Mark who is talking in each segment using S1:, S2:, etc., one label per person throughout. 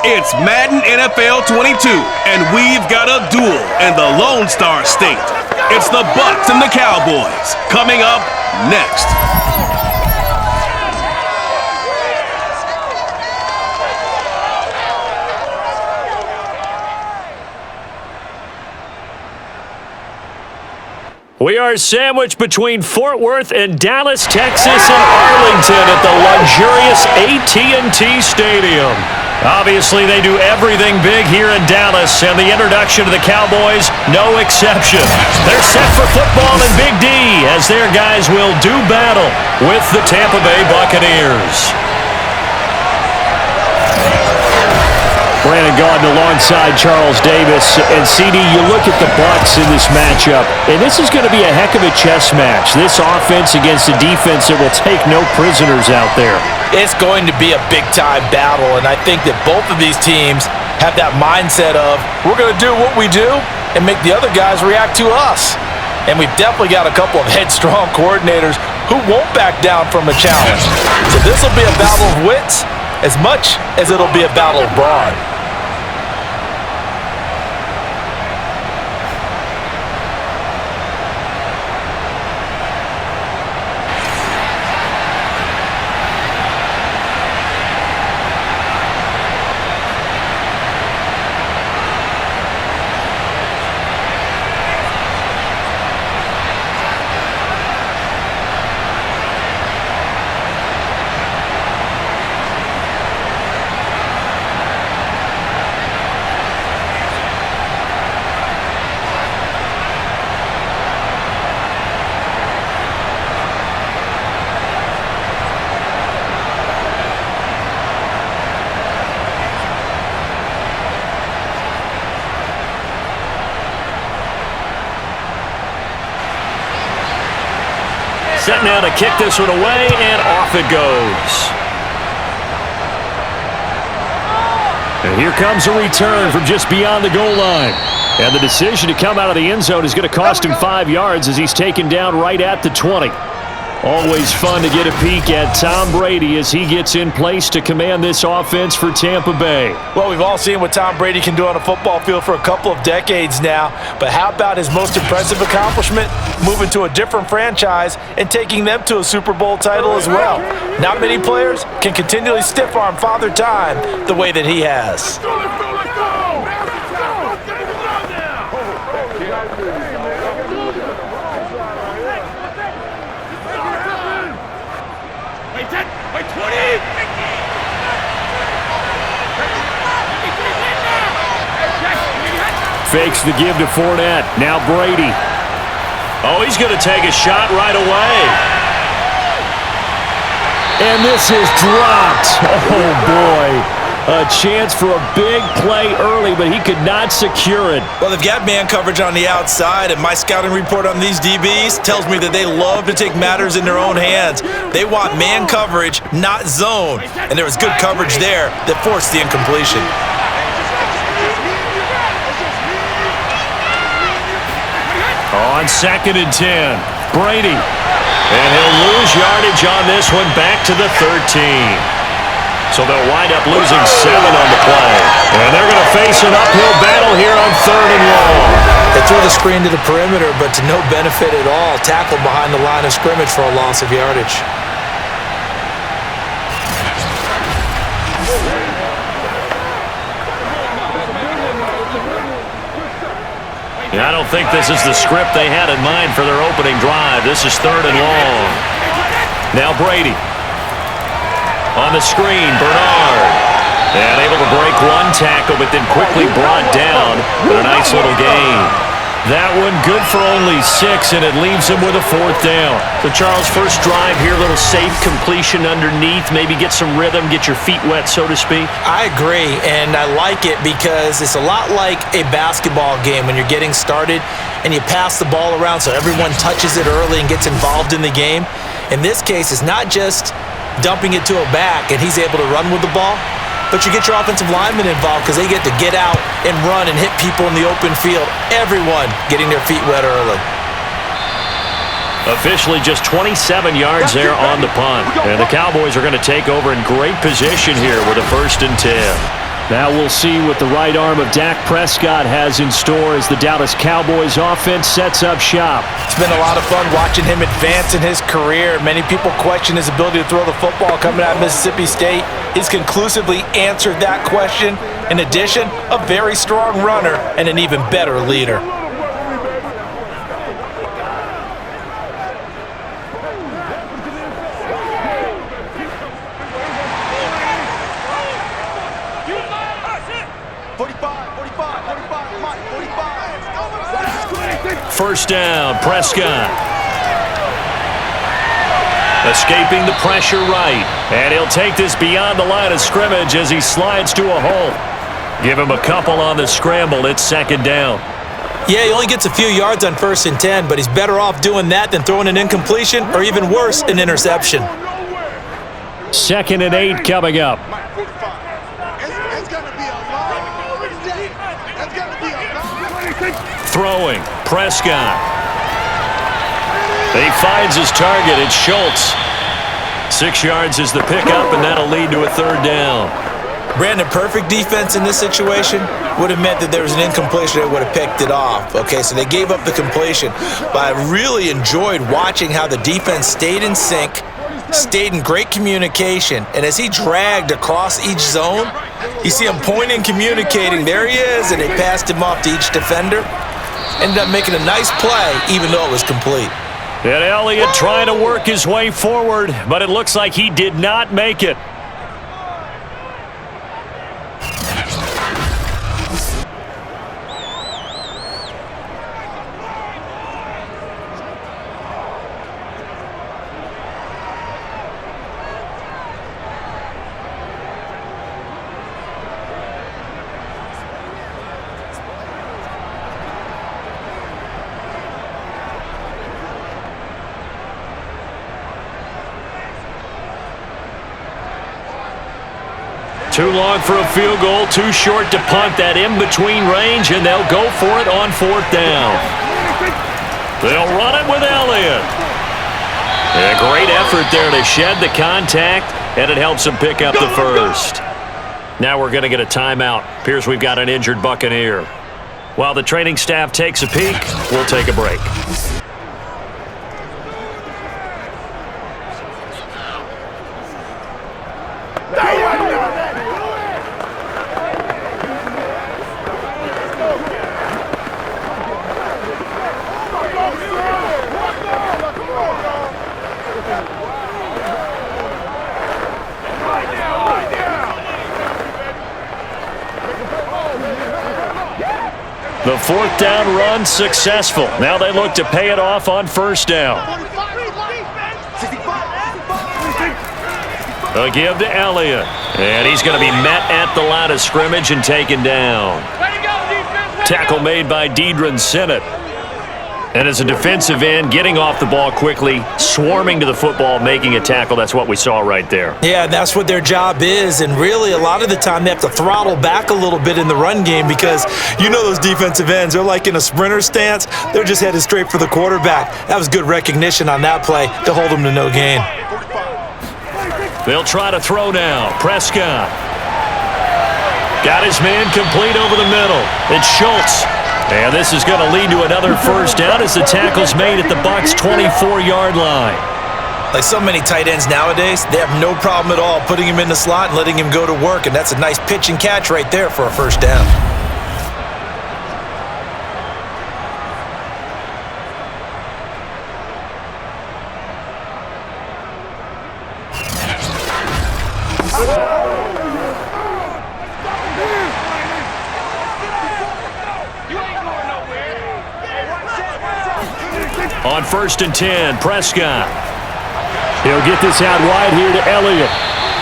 S1: It's Madden NFL 22, and we've got a duel in the Lone Star State. It's the BUCS and the Cowboys, coming up next.
S2: We are sandwiched between Fort Worth and Dallas, Texas, and Arlington at the luxurious AT&T Stadium. Obviously, they do everything big here in Dallas, and the introduction to the Cowboys, no exception. They're set for football in Big D, as their guys will do battle with the Tampa Bay Buccaneers. Brandon Gaudin alongside Charles Davis. And CD, you look at the BUCS in this matchup, and this is going to be a heck of a chess match. This offense against a defense that will take no prisoners out there.
S3: It's going to be a big-time battle, and I think that both of these teams have that mindset of, we're going to do what we do and make the other guys react to us. And we've definitely got a couple of headstrong coordinators who won't back down from a challenge. So this will be a battle of wits as much as it'll be a battle of brawn.
S2: Set now to kick this one away, and off it goes. And here comes a return from just beyond the goal line. And the decision to come out of the end zone is going to cost him 5 yards as he's taken down right at the 20. Always fun to get a peek at Tom Brady as he gets in place to command this offense for Tampa Bay.
S3: Well, we've all seen what Tom Brady can do on a football field for a couple of decades now. But how about his most impressive accomplishment? Moving to a different franchise and taking them to a Super Bowl title as well. Not many players can continually stiff-arm Father Time the way that he has.
S2: Fakes the give to Fournette. Now Brady. Oh, he's going to take a shot right away. And this is dropped. Oh, boy. A chance for a big play early, but he could not secure it.
S3: Well, they've got man coverage on the outside, and my scouting report on these DBs tells me that they love to take matters in their own hands. They want man coverage, not zone. And there was good coverage there that forced the incompletion.
S2: On 2nd and 10, Brady. And he'll lose yardage on this one back to the 13. So they'll wind up losing 7 on the play. And they're going to face an uphill battle here on 3rd and long.
S3: They threw the screen to the perimeter, but to no benefit at all. Tackled behind the line of scrimmage for a loss of yardage.
S2: I don't think this is the script they had in mind for their opening drive. This is 3rd and long. Now Brady. On the screen, Bernard. And able to break one tackle, but then quickly brought down with a nice little gain. That one good for only 6, and it leaves him with a 4th down. So, Charles, first drive here, a little safe completion underneath. Maybe get some rhythm, get your feet wet, so to speak.
S3: I agree, and I like it because it's a lot like a basketball game when you're getting started and you pass the ball around so everyone touches it early and gets involved in the game. In this case, it's not just dumping it to a back and he's able to run with the ball, but you get your offensive linemen involved because they get to get out and run and hit people in the open field. Everyone getting their feet wet early.
S2: Officially just 27 yards there on the punt. And the Cowboys are going to take over in great position here with a 1st and 10. Now we'll see what the right arm of Dak Prescott has in store as the Dallas Cowboys offense sets up shop.
S3: It's been a lot of fun watching him advance in his career. Many people question his ability to throw the football coming out of Mississippi State. He's conclusively answered that question. In addition, a very strong runner and an even better leader.
S2: First down, Prescott. Escaping the pressure right. And he'll take this beyond the line of scrimmage as he slides to a hole. Give him a couple on the scramble. It's second down.
S3: Yeah, he only gets a few yards on 1st and 10, but he's better off doing that than throwing an incompletion or even worse, an interception.
S2: 2nd and 8 coming up. Throwing, Prescott. He finds his target. It's Schultz. 6 yards is the pickup, and that'll lead to a 3rd down.
S3: Brandon, perfect defense in this situation would have meant that there was an incompletion that would have picked it off. Okay, so they gave up the completion. But I really enjoyed watching how the defense stayed in sync, stayed in great communication, and as he dragged across each zone, you see him pointing, communicating. There he is, and they passed him off to each defender. Ended up making a nice play, even though it was complete.
S2: And Elliott trying to work his way forward, but it looks like he did not make it. Too long for a field goal, too short to punt. That in-between range, and they'll go for it on 4th down. They'll run it with Elliott. A great effort there to shed the contact, and it helps him pick up the first. Now we're going to get a timeout. Appears we've got an injured Buccaneer. While the training staff takes a peek, we'll take a break. The 4th down run successful. Now they look to pay it off on 1st down. A give to Elliott. And he's going to be met at the line of scrimmage and taken down. Tackle made by Deidron Sinnott. And as a defensive end, getting off the ball quickly, swarming to the football, making a tackle. That's what we saw right there.
S3: Yeah, that's what their job is. And really, a lot of the time, they have to throttle back a little bit in the run game because you know those defensive ends, they're like in a sprinter stance. They're just headed straight for the quarterback. That was good recognition on that play to hold them to no gain.
S2: They'll try to throw now. Prescott. Got his man complete over the middle. It's Schultz. And this is going to lead to another 1st down as the tackle's made at the Bucs' 24-yard line.
S3: Like so many tight ends nowadays, they have no problem at all putting him in the slot and letting him go to work, and that's a nice pitch and catch right there for a 1st down.
S2: On 1st and 10, Prescott. He'll get this out wide here to Elliott.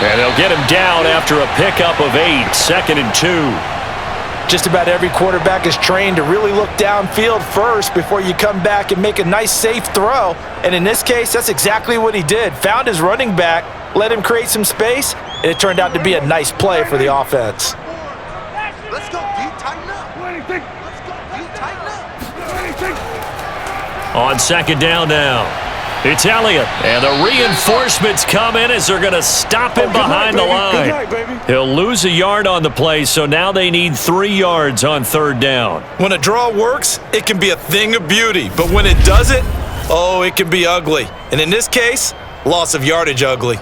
S2: And they'll get him down after a pickup of 8, 2nd and 2.
S3: Just about every quarterback is trained to really look downfield first before you come back and make a nice, safe throw. And in this case, that's exactly what he did. Found his running back, let him create some space, and it turned out to be a nice play for the offense.
S4: Let's go, D. Tighten up. Let's go, D. Tighten up.
S2: On 2nd down now. It's Elliott, and the reinforcements come in as they're going to stop him behind the line. He'll lose a yard on the play, so now they need 3 yards on third down.
S3: When a draw works, it can be a thing of beauty, but when it doesn't, oh, it can be ugly. And in this case, loss of yardage ugly.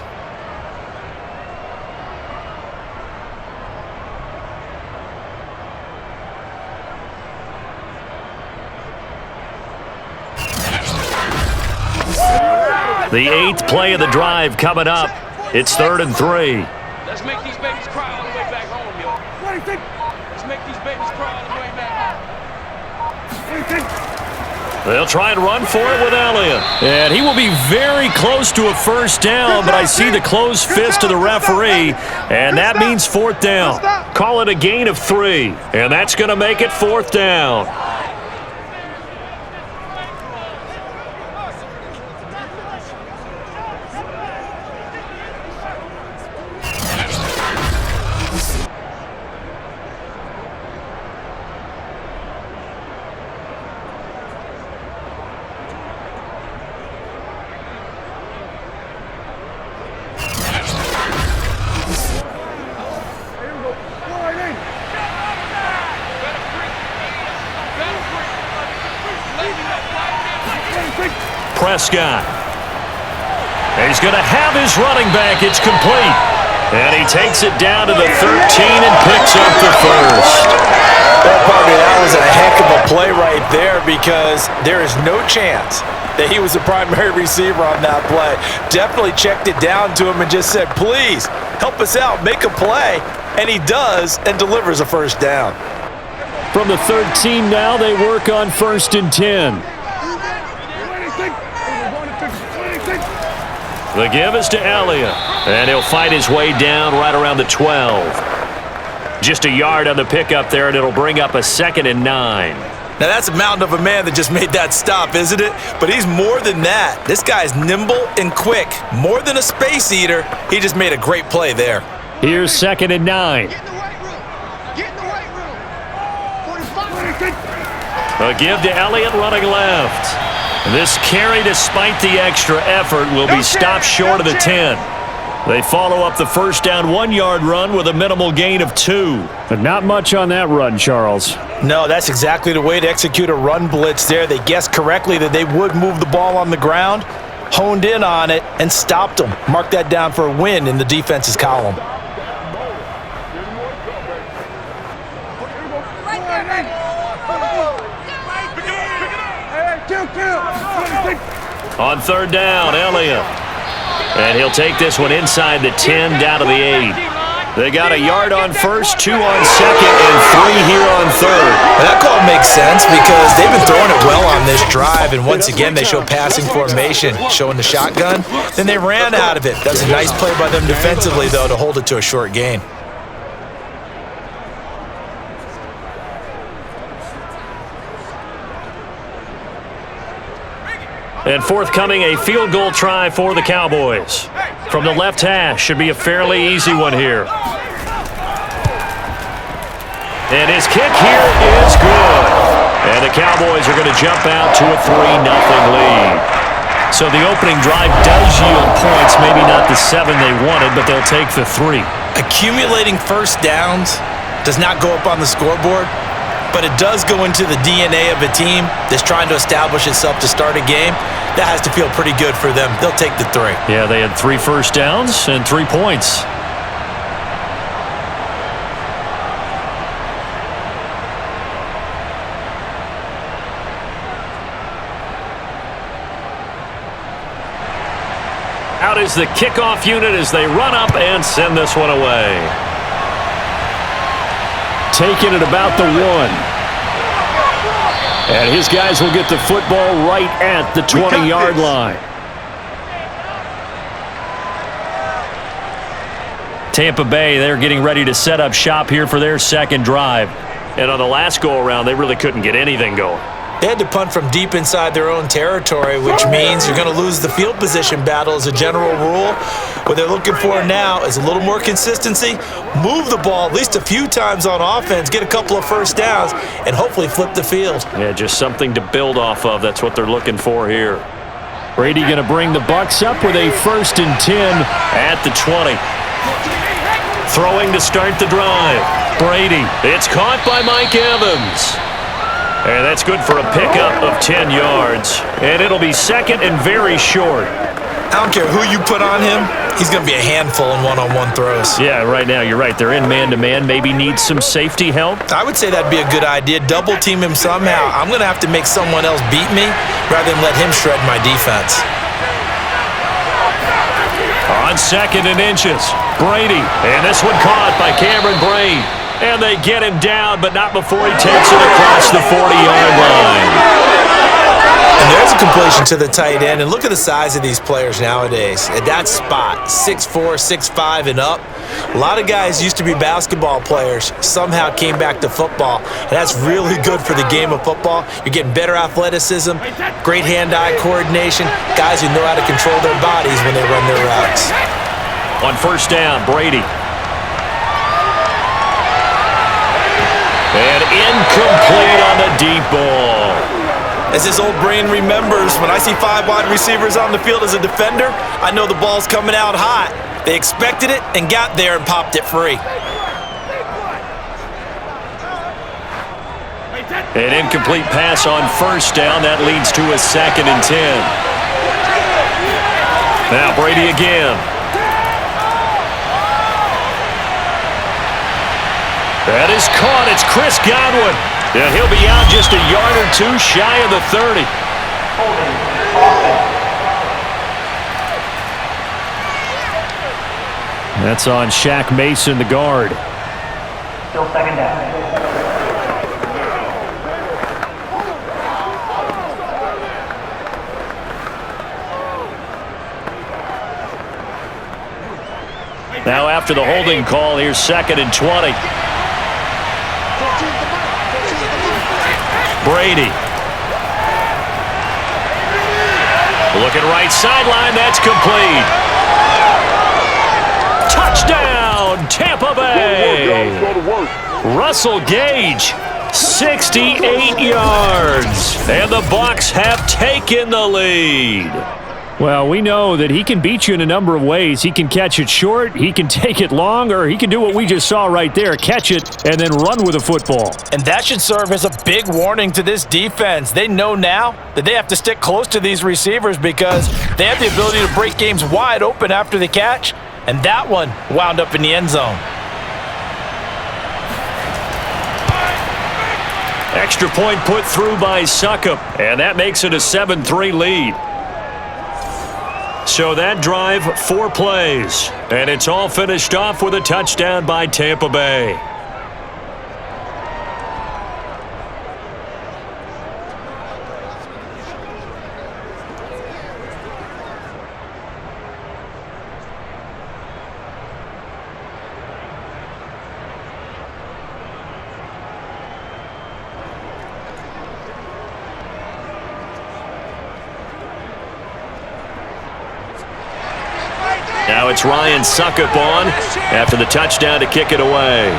S2: The 8th play of the drive coming up. It's 3rd and 3.
S5: Let's make these babies cry all the way back home, yo. What do you think? Let's make these babies cry all the way back home. What do you think?
S2: They'll try and run for it with Elliott. And he will be very close to a first down, but I see the closed fist of the referee, and that means 4th down. Call it a gain of 3, and that's going to make it 4th down. Prescott. He's going to have his running back. It's complete. And he takes it down to the 13 and picks up the first.
S3: Well, partner, that was a heck of a play right there because there is no chance that he was the primary receiver on that play. Definitely checked it down to him and just said, please, help us out, make a play. And he does and delivers a first down.
S2: From the 13 now, they work on 1st and 10. The give is to Elliott, and he'll fight his way down right around the 12. Just a yard on the pickup there, and it'll bring up a 2nd and 9.
S3: Now, that's a mountain of a man that just made that stop, isn't it? But he's more than that. This guy's nimble and quick. More than a space eater, he just made a great play there.
S2: Here's 2nd and 9.
S4: Get in the right room. Get in the right room. 45.
S2: A give to Elliott running left. This carry, despite the extra effort, will be stopped short of the 10. They follow up the first down 1-yard run with a minimal gain of 2. But not much on that run, Charles.
S3: No, that's exactly the way to execute a run blitz there. They guessed correctly that they would move the ball on the ground, honed in on it, and stopped them. Mark that down for a win in the defense's column.
S2: On third down, Elliott. And he'll take this one inside the 10 down to the 8. They got a yard on first, 2 on second, and 3 here on third.
S3: Well, that call makes sense because they've been throwing it well on this drive, and once again they show passing formation, showing the shotgun. Then they ran out of it. That's a nice play by them defensively, though, to hold it to a short gain.
S2: And forthcoming, a field goal try for the Cowboys. From the left hash, should be a fairly easy one here. And his kick here is good. And the Cowboys are going to jump out to a 3-0 lead. So the opening drive does yield points, maybe not the 7 they wanted, but they'll take the 3.
S3: Accumulating first downs does not go up on the scoreboard, but it does go into the DNA of a team that's trying to establish itself to start a game. That has to feel pretty good for them. They'll take the 3.
S2: Yeah, they had 3 first downs and 3 points. Out is the kickoff unit as they run up and send this one away. Taking it about the 1. And his guys will get the football right at the 20-yard line. Tampa Bay, they're getting ready to set up shop here for their second drive. And on the last go-around, they really couldn't get anything going.
S3: They had to punt from deep inside their own territory, which means you're going to lose the field position battle as a general rule. What they're looking for now is a little more consistency, move the ball at least a few times on offense, get a couple of first downs, and hopefully flip the field.
S2: Yeah, just something to build off of. That's what they're looking for here. Brady going to bring the Bucs up with a 1st and 10 at the 20. Throwing to start the drive. Brady. It's caught by Mike Evans. And that's good for a pickup of 10 yards. And it'll be 2nd and very short.
S3: I don't care who you put on him. He's going to be a handful in one-on-one throws.
S2: Yeah, right now you're right. They're in man-to-man. Maybe need some safety help.
S3: I would say that'd be a good idea. Double team him somehow. I'm going to have to make someone else beat me rather than let him shred my defense.
S2: On 2nd and inches, Brady. And this one caught by Cameron Brate. And they get him down, but not before he takes it across the 40-yard line.
S3: And there's a completion to the tight end. And look at the size of these players nowadays. At that spot, 6'4", 6'5", and up. A lot of guys used to be basketball players, somehow came back to football. And that's really good for the game of football. You're getting better athleticism, great hand-eye coordination, guys who know how to control their bodies when they run their routes.
S2: On 1st down, Brady. And incomplete on the deep ball.
S3: As his old brain remembers, when I see 5 wide receivers on the field as a defender, I know the ball's coming out hot. They expected it and got there and popped it free.
S2: An incomplete pass on 1st down. That leads to a 2nd and 10. Now Brady again. That is caught. It's Chris Godwin. And he'll be out just a yard or 2 shy of the 30. That's on Shaq Mason, the guard.
S6: Still 2nd down.
S2: Now after the holding call, here's 2nd and 20. Brady. Looking right sideline. That's complete. Touchdown, Tampa Bay. Russell Gage, 68 yards. And the Bucs have taken the lead. Well, we know that he can beat you in a number of ways. He can catch it short, he can take it long, or he can do what we just saw right there, catch it and then run with the football.
S3: And that should serve as a big warning to this defense. They know now that they have to stick close to these receivers because they have the ability to break games wide open after the catch, and that one wound up in the end zone.
S2: Extra point put through by Succop, and that makes it a 7-3 lead. So that drive, 4 plays, and it's all finished off with a touchdown by Tampa Bay. Now it's Ryan Succop on after the touchdown to kick it away.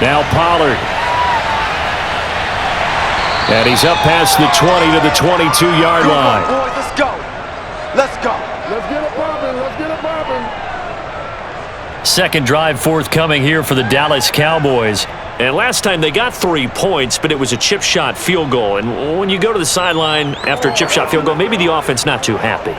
S2: Now Pollard. And he's up past the 20 to the 22-yard line.
S4: Boys, let's go. Let's go.
S5: Let's get it popping. Let's get it popping.
S2: Second drive forthcoming here for the Dallas Cowboys. And last time they got 3 points, but it was a chip shot field goal. And when you go to the sideline after a chip shot field goal, maybe the offense not too happy.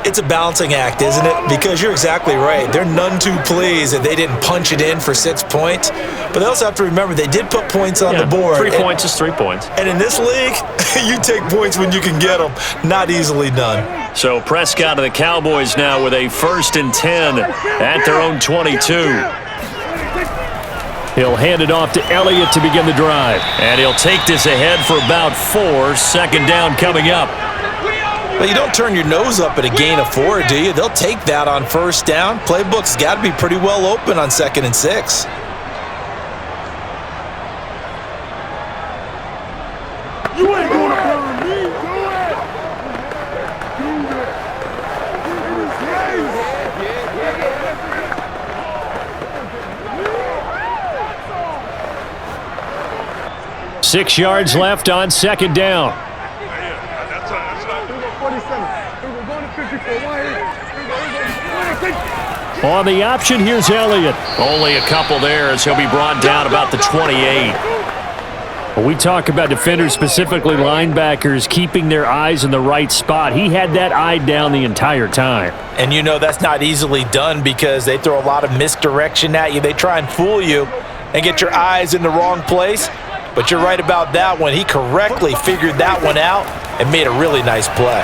S3: It's a balancing act, isn't it? Because you're exactly right. They're none too pleased that they didn't punch it in for 6 points. But they also have to remember they did put points on the board.
S2: 3 points is 3 points.
S3: And in this league, you take points when you can get them. Not easily done.
S2: So Prescott and the Cowboys now with a 1st and 10 at their own 22. He'll hand it off to Elliott to begin the drive. And he'll take this ahead for about 4. Second down coming up.
S3: But you don't turn your nose up at a gain of 4, do you? They'll take that on 1st down. Playbook's got to be pretty well open on 2nd and 6.
S5: You ain't gonna burn me. Do it.
S2: Do it. 6 yards left on 2nd down.
S5: That's not
S2: On the option, here's Elliott. Only a couple there as he'll be brought down about the 28. When we talk about defenders, specifically linebackers, keeping their eyes in the right spot, he had that eye down the entire time.
S3: And you know that's not easily done because they throw a lot of misdirection at you. They try and fool you and get your eyes in the wrong place. But you're right about that one. He correctly figured that one out and made a really nice play.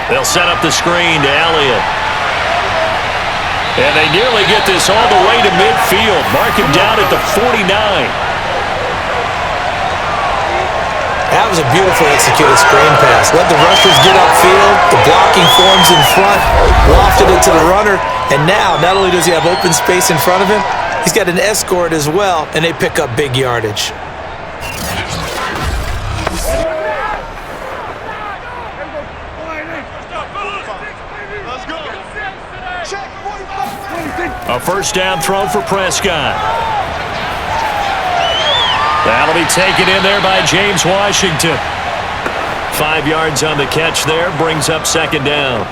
S2: They'll set up the screen to Elliott. And they nearly get this all the way to midfield. Mark him down at the 49.
S3: That was a beautifully executed screen pass. Let the rushers get upfield. The blocking forms in front. Lofted it to the runner. And now, not only does he have open space in front of him, he's got an escort as well, and they pick up big yardage.
S2: A first down throw for Prescott. That'll be taken in there by James Washington. 5 yards on the catch there, brings up second down.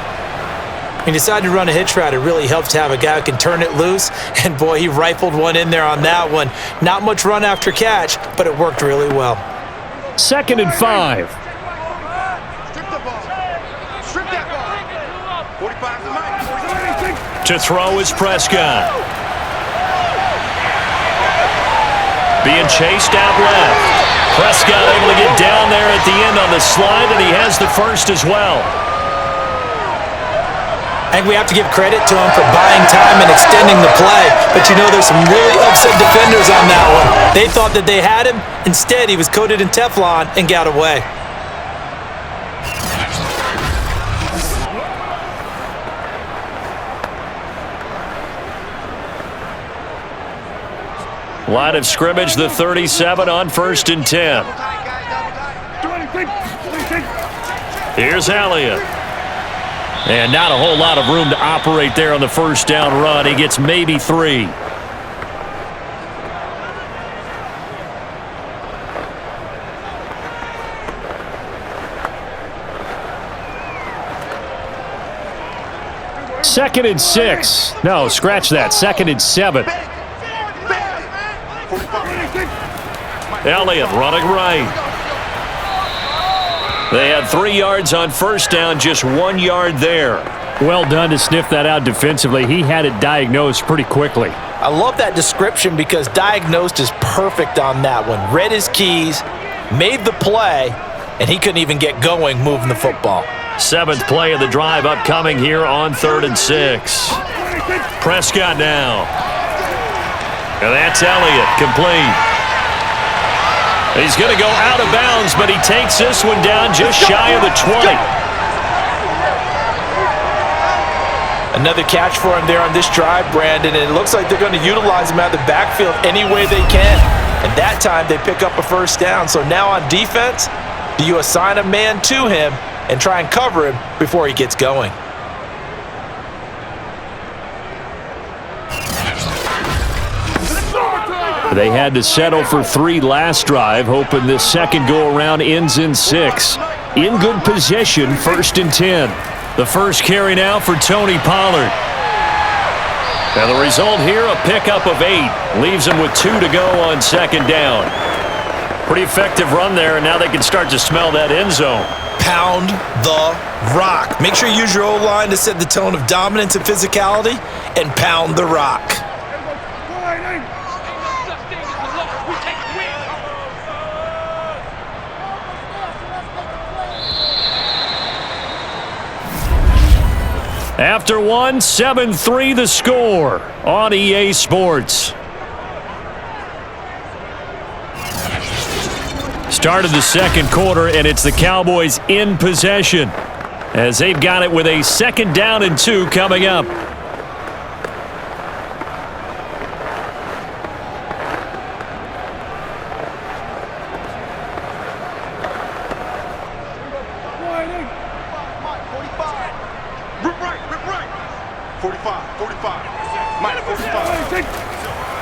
S3: He decided to run a hitch route. It really helps to have a guy who can turn it loose. And boy, he rifled one in there on that one. Not much run after catch, but it worked really well.
S2: 2nd and 5.
S4: Strip the ball. Strip that ball. 45 to Mike.
S2: To throw is Prescott. Being chased out left. Prescott able to get down there at the end on the slide, and he has the first as well.
S3: I think we have to give credit to him for buying time and extending the play. But you know, there's some really upset defenders on that one. They thought that they had him. Instead, he was coated in Teflon and got away.
S2: Line of scrimmage, the 37 on 1st and 10. Here's Elliott. And not a whole lot of room to operate there on the first down run. He gets maybe 3. Second and 6. No, scratch that. 2nd and 7. Elliott running right. They had 3 yards on first down, just 1 yard there. Well done to sniff that out defensively. He had it diagnosed pretty quickly.
S3: I love that description because diagnosed is perfect on that one. Read his keys, made the play, and he couldn't even get going moving the football.
S2: 7th play of the drive upcoming here on 3rd and 6. Prescott now. And that's Elliott, complete. He's going to go out of bounds, but he takes this one down just shy of the 20.
S3: Another catch for him there on this drive, Brandon, and it looks like they're going to utilize him out of the backfield any way they can. And that time they pick up a first down. So now on defense, do you assign a man to him and try and cover him before he gets going?
S2: They had to settle for 3 last drive, hoping this second go-around ends in 6. In good position, 1st and 10. The first carry now for Tony Pollard. And the result here, a pickup of 8. Leaves him with 2 to go on 2nd down. Pretty effective run there, and now they can start to smell that end zone.
S3: Pound the rock. Make sure you use your O-line to set the tone of dominance and physicality, and pound the rock.
S2: After 1, 7-3 the score on EA Sports. Started the second quarter, and it's the Cowboys in possession as they've got it with a 2nd down and 2 coming up.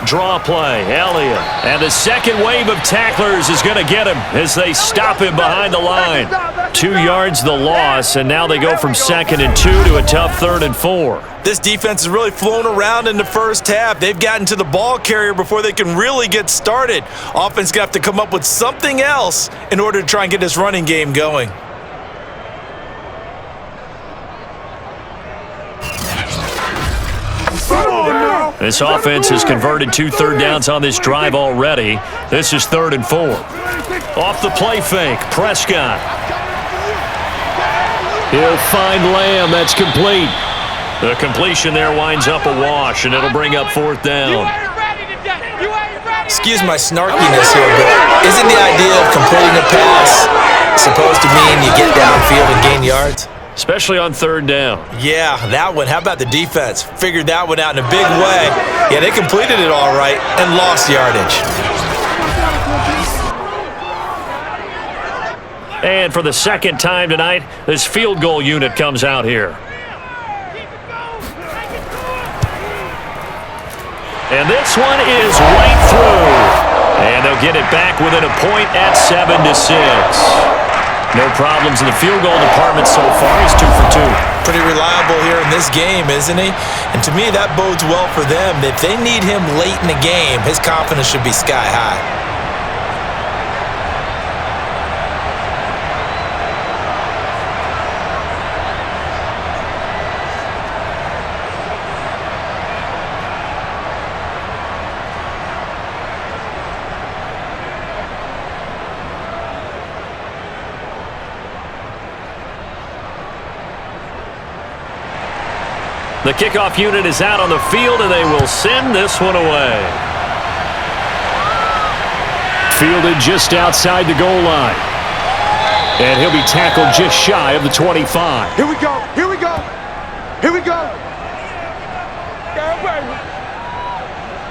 S2: Draw play, Elliott. And the second wave of tacklers is going to get him as they stop him behind the line. 2 yards the loss, and now they go from 2nd and 2 to a tough 3rd and 4.
S3: This defense has really flown around in the first half. They've gotten to the ball carrier before they can really get started. Offense got to come up with something else in order to try and get this running game going.
S2: This offense has converted 2 third downs on this drive already. This is 3rd and 4. Off the play fake, Prescott. He'll find Lamb. That's complete. The completion there winds up a wash, and it'll bring up 4th down.
S3: Excuse my snarkiness here, but isn't the idea of completing a pass supposed to mean you get downfield and gain yards?
S2: Especially on 3rd down.
S3: Yeah, that one. How about the defense? Figured that one out in a big way. Yeah, they completed it all right and lost yardage.
S2: And for the second time tonight, this field goal unit comes out here. And this one is right through. And they'll get it back within a point at 7-6. No problems in the field goal department so far. He's 2 for 2.
S3: Pretty reliable here in this game, isn't he? And to me, that bodes well for them. If they need him late in the game, his confidence should be sky high.
S2: The kickoff unit is out on the field, and they will send this one away. Fielded just outside the goal line. And he'll be tackled just shy of the 25.
S4: Here we go. Here we go. Here we go.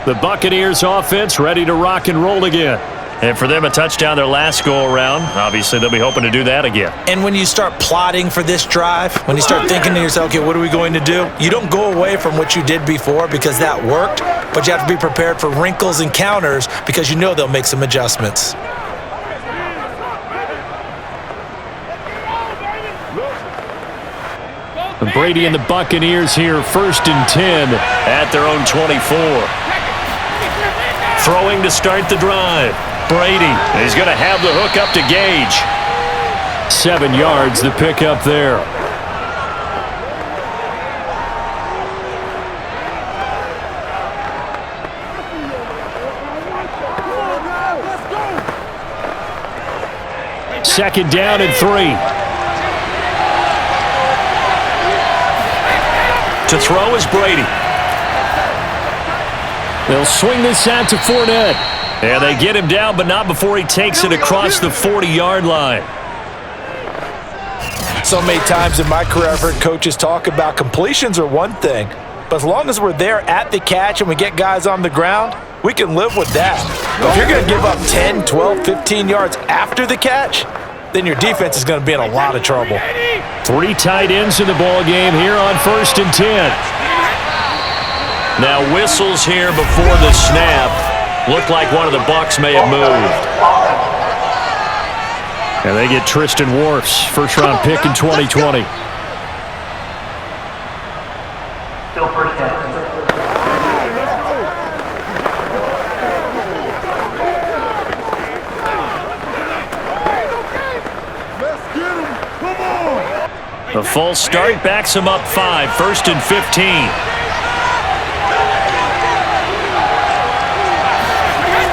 S2: The Buccaneers offense ready to rock and roll again. And for them, a touchdown their last go-around. Obviously, they'll be hoping to do that again.
S3: And when you start plotting for this drive, when you start thinking to yourself, okay, what are we going to do? You don't go away from what you did before because that worked, but you have to be prepared for wrinkles and counters because you know they'll make some adjustments.
S2: Brady and the Buccaneers here, 1st and 10 at their own 24. Throwing to start the drive. Brady, he's going to have the hook up to Gage. 7 yards, the pickup there. Second down and 3. To throw is Brady. They'll swing this out to Fournette. And they get him down, but not before he takes it across the 40-yard line.
S3: So many times in my career, I've heard coaches talk about completions are one thing, but as long as we're there at the catch and we get guys on the ground, we can live with that. But if you're going to give up 10, 12, 15 yards after the catch, then your defense is going to be in a lot of trouble.
S2: 3 tight ends in the ball game here on 1st and 10. Now whistles here before the snap. Looked like one of the Bucs may have moved. And they get Tristan Wirfs, first-round pick in 2020.
S6: Still 1st down.
S2: The false start backs him up 5, 1st and 15.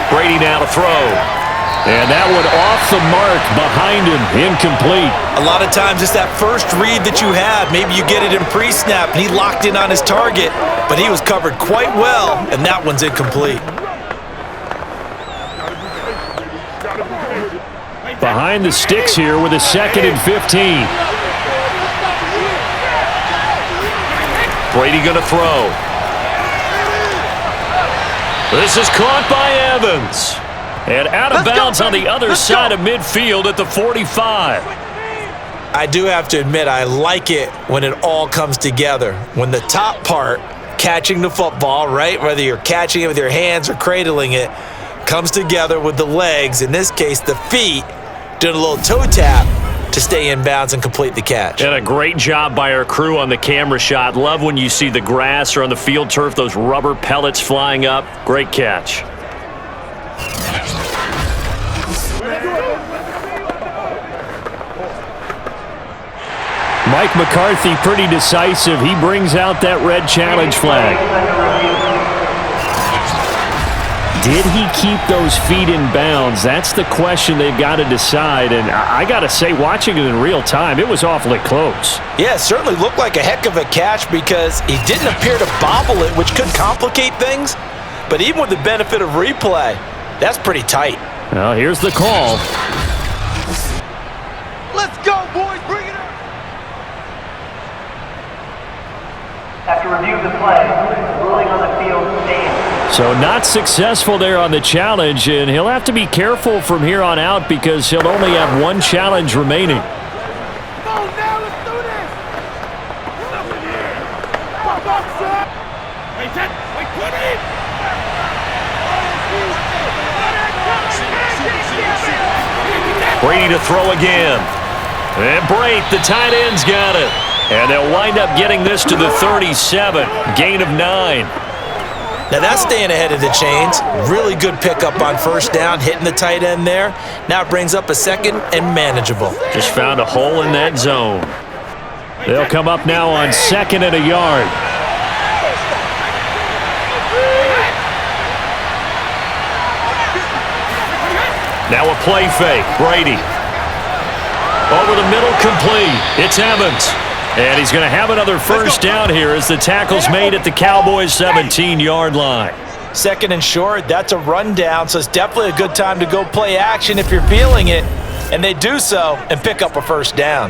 S2: Brady now to throw. And that one off the mark behind him, incomplete.
S3: A lot of times it's that first read that you have. Maybe you get it in pre-snap and he locked in on his target, but he was covered quite well, and that one's incomplete.
S2: Behind the sticks here with a 2nd and 15. Brady going to throw. This is caught by Evans. And out of bounds on the other side of midfield at the 45.
S3: I do have to admit, I like it when it all comes together. When the top part catching the football, right? Whether you're catching it with your hands or cradling it, comes together with the legs, in this case the feet, doing a little toe tap to stay in bounds and complete the catch.
S2: And a great job by our crew on the camera shot. Love when you see the grass or on the field turf, those rubber pellets flying up. Great catch. Mike McCarthy pretty decisive. He brings out that red challenge flag. Did he keep those feet in bounds? That's the question they've got to decide. And I got to say, watching it in real time, it was awfully close.
S3: Yeah, it certainly looked like a heck of a catch because he didn't appear to bobble it, which could complicate things. But even with the benefit of replay, that's pretty tight.
S2: Well, here's the call.
S4: Let's go, boys. Bring it up.
S6: After review of the play, ruling on the field stands.
S2: So not successful there on the challenge, and he'll have to be careful from here on out because he'll only have one challenge remaining.
S5: Come on now, let's do this. Come on here. Come on, son. Wait, set. Wait, put it.
S2: Brady to throw again. And Brate, the tight end's got it. And they'll wind up getting this to the 37. Gain of 9.
S3: Now that's staying ahead of the chains. Really good pickup on first down, hitting the tight end there. Now it brings up a second and manageable.
S2: Just found a hole in that zone. They'll come up now on 2nd and a yard. Now a play fake. Brady. Over the middle, complete. It's Evans. And he's going to have another first down here as the tackle's made at the Cowboys' 17-yard line.
S3: 2nd and short, that's a rundown, so it's definitely a good time to go play action if you're feeling it. And they do so and pick up a first down.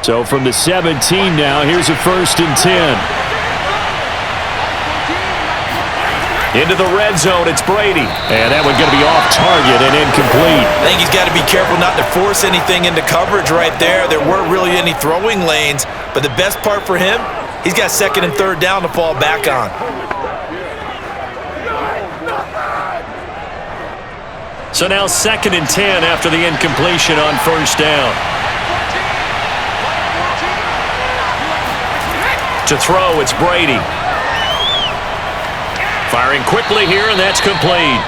S2: So from the 17 now, here's a 1st and 10. Into the red zone, it's Brady. And that one's going to be off target and incomplete.
S3: I think he's got to be careful not to force anything into coverage right there. There weren't really any throwing lanes, but the best part for him, he's got 2nd and 3rd down to fall back on.
S2: So now 2nd and 10 after the incompletion on first down. To throw, it's Brady. Firing quickly here, and that's complete.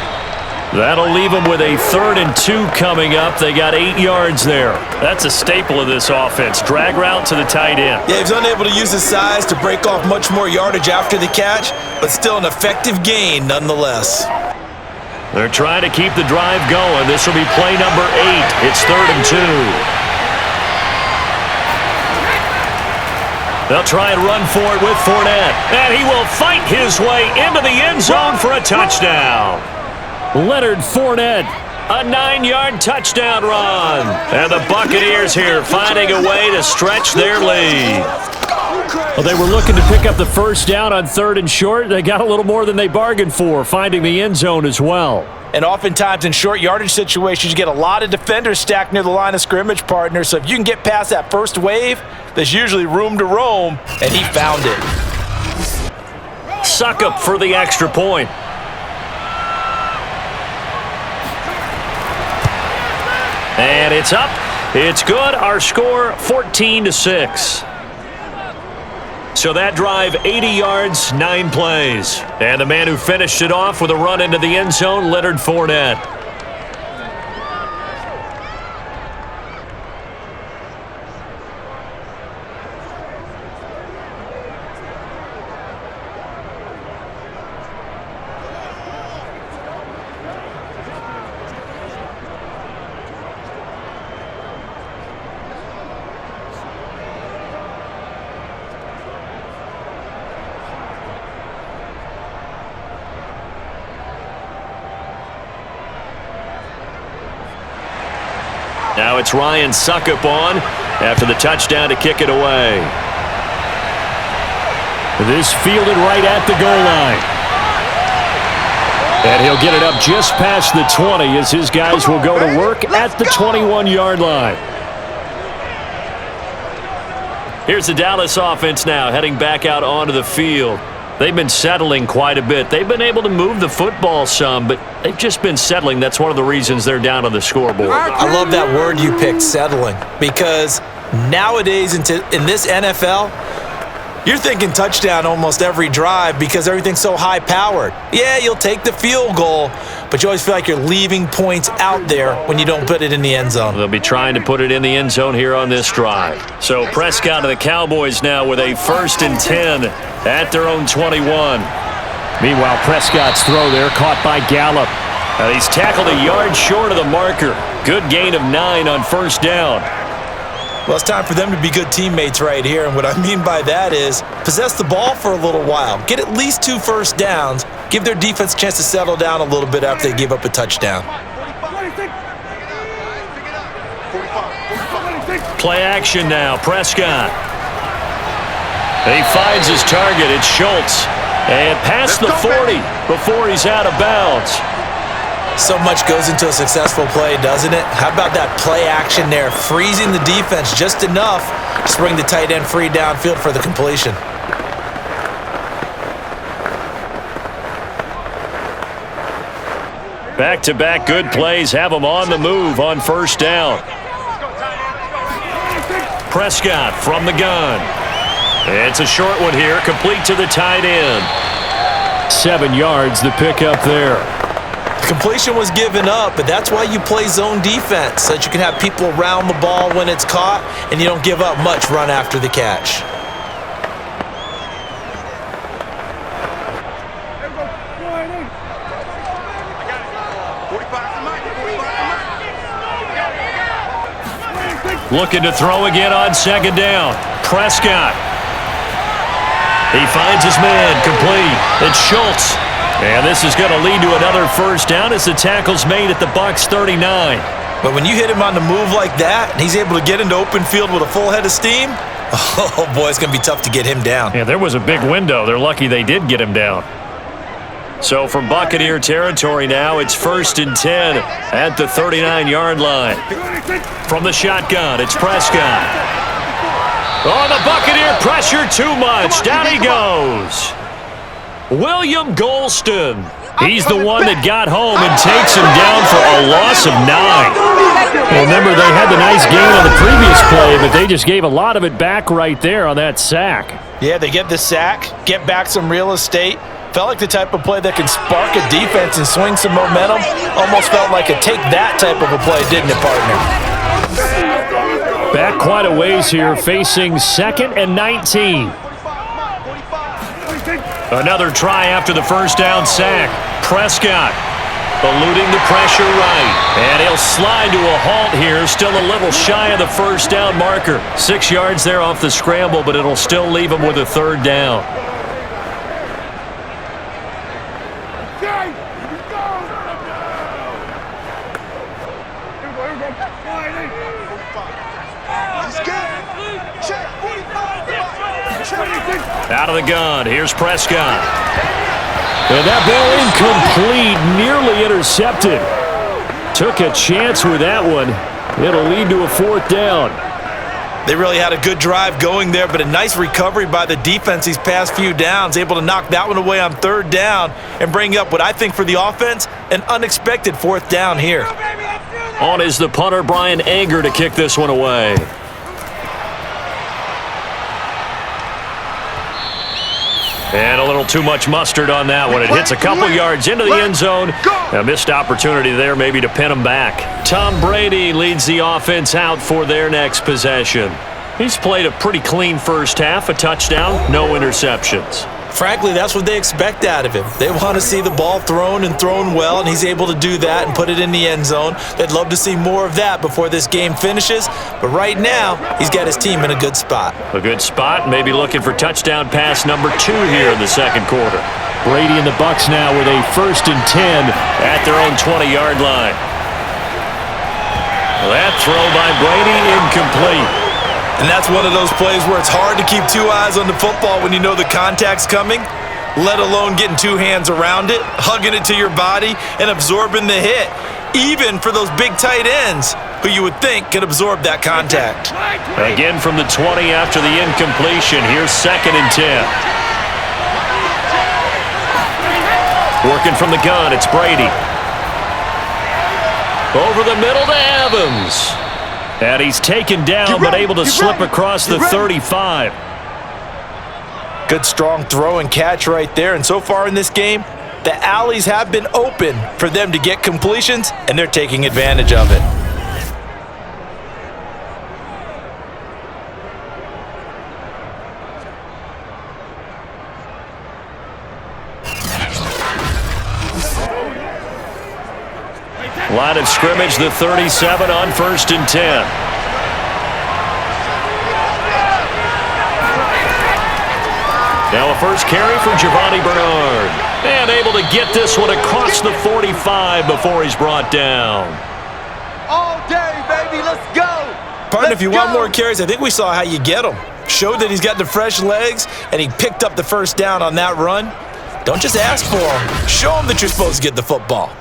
S2: That'll leave them with a 3rd and 2 coming up. They got 8 yards there. That's a staple of this offense. Drag route to the tight end.
S3: Yeah, he was unable to use his size to break off much more yardage after the catch, but still an effective gain nonetheless.
S2: They're trying to keep the drive going. This will be play number 8. It's 3rd and 2. They'll try and run for it with Fournette. And he will fight his way into the end zone for a touchdown. Leonard Fournette, a 9-yard touchdown run. And the Buccaneers here finding a way to stretch their lead. Well, they were looking to pick up the first down on 3rd and short. They got a little more than they bargained for, finding the end zone as well.
S3: And oftentimes in short yardage situations, you get a lot of defenders stacked near the line of scrimmage, partner. So if you can get past that first wave, there's usually room to roam, and he found it.
S2: Suckup for the extra point. And it's up. It's good. Our score, 14-6. So that drive, 80 yards, 9 plays. And the man who finished it off with a run into the end zone, Leonard Fournette. Now it's Ryan Suckup on after the touchdown to kick it away. This fielded right at the goal line. And he'll get it up just past the 20 as his guys will go to work at the 21-yard line. Here's the Dallas offense now heading back out onto the field. They've been settling quite a bit. They've been able to move the football some, but they've just been settling. That's one of the reasons they're down on the scoreboard.
S3: I love that word you picked, settling, because nowadays in this NFL, you're thinking touchdown almost every drive because everything's so high-powered. Yeah, you'll take the field goal, but you always feel like you're leaving points out there when you don't put it in the end zone.
S2: They'll be trying to put it in the end zone here on this drive. So Prescott and the Cowboys now with a 1st and 10 at their own 21. Meanwhile, Prescott's throw there caught by Gallup. He's tackled a yard short of the marker. Good gain of 9 on 1st down.
S3: Well, it's time for them to be good teammates right here, and what I mean by that is possess the ball for a little while, get at least 2 first downs, give their defense a chance to settle down a little bit after they give up a touchdown.
S2: Play action now, Prescott. He finds his target, it's Schultz, and past the 40 before he's out of bounds.
S3: So much goes into a successful play, doesn't it? How about that play action there, freezing the defense just enough to bring the tight end free downfield for the completion.
S2: Back-to-back good plays have them on the move on 1st down. Prescott from the gun. It's a short one here, complete to the tight end. 7 yards, the pickup there.
S3: Completion was given up, but that's why you play zone defense, so that you can have people around the ball when it's caught, and you don't give up much run after the catch.
S2: Looking to throw again on 2nd down. Prescott. He finds his man, complete. It's Schultz. And this is going to lead to another 1st down as the tackle's made at the BUCS 39.
S3: But when you hit him on the move like that, and he's able to get into open field with a full head of steam, oh boy, it's going to be tough to get him down.
S2: Yeah, there was a big window. They're lucky they did get him down. So from Buccaneer territory now, it's 1st and 10 at the 39-yard line. From the shotgun, it's Prescott. Oh, the Buccaneer pressure too much. Down he goes. William Golston. He's the one that got home and takes him down for a loss of 9. Well, remember, they had the nice gain on the previous play, but they just gave a lot of it back right there on that sack.
S3: Yeah, they get the sack, get back some real estate. Felt like the type of play that can spark a defense and swing some momentum. Almost felt like a take that type of a play, didn't it, partner?
S2: Back quite a ways here, facing 2nd and 19. Another try after the 1st down sack. Prescott eluding the pressure right. And he'll slide to a halt here, still a little shy of the 1st down marker. 6 yards there off the scramble, but it'll still leave him with a 3rd down. Out of the gun, here's Prescott. And that ball incomplete, nearly intercepted. Took a chance with that one. It'll lead to a 4th down.
S3: They really had a good drive going there, but a nice recovery by the defense these past few downs, able to knock that one away on 3rd down and bring up what I think for the offense, an unexpected 4th down here.
S2: On is the punter, Brian Anger, to kick this one away. And a little too much mustard on that one. It hits a couple yards into the end zone. A missed opportunity there maybe to pin him back. Tom Brady leads the offense out for their next possession. He's played a pretty clean 1st half, a touchdown, no interceptions.
S3: Frankly, that's what they expect out of him. They want to see the ball thrown and thrown well, and he's able to do that and put it in the end zone. They'd love to see more of that before this game finishes, but right now, he's got his team in a good spot.
S2: A good spot, maybe looking for touchdown pass number 2 here in the 2nd quarter. Brady and the BUCS now with a 1st and 10 at their own 20-yard line. That throw by Brady incomplete.
S3: And that's one of those plays where it's hard to keep 2 eyes on the football when you know the contact's coming. let alone getting two hands around it, hugging it to your body, and absorbing the hit, even for those big tight ends who you would think could absorb that contact.
S2: Again from the 20 after the incompletion. Here's 2nd and 10. Working from the gun, it's Brady. Over the middle to Evans. And he's taken down, but able to slip across the 35.
S3: Good strong throw and catch right there. And so far in this game, the alleys have been open for them to get completions, and they're taking advantage of it.
S2: Line of scrimmage, the 37 on 1st and 10. Now a first carry for Giovanni Bernard. And able to get this one across the 45 before he's brought down.
S4: All day, baby. Let's go.
S3: Partner, if you want more carries, I think we saw how you get them. Showed that he's got the fresh legs, and he picked up the first down on that run. Don't just ask for them. Show them that you're supposed to get the football.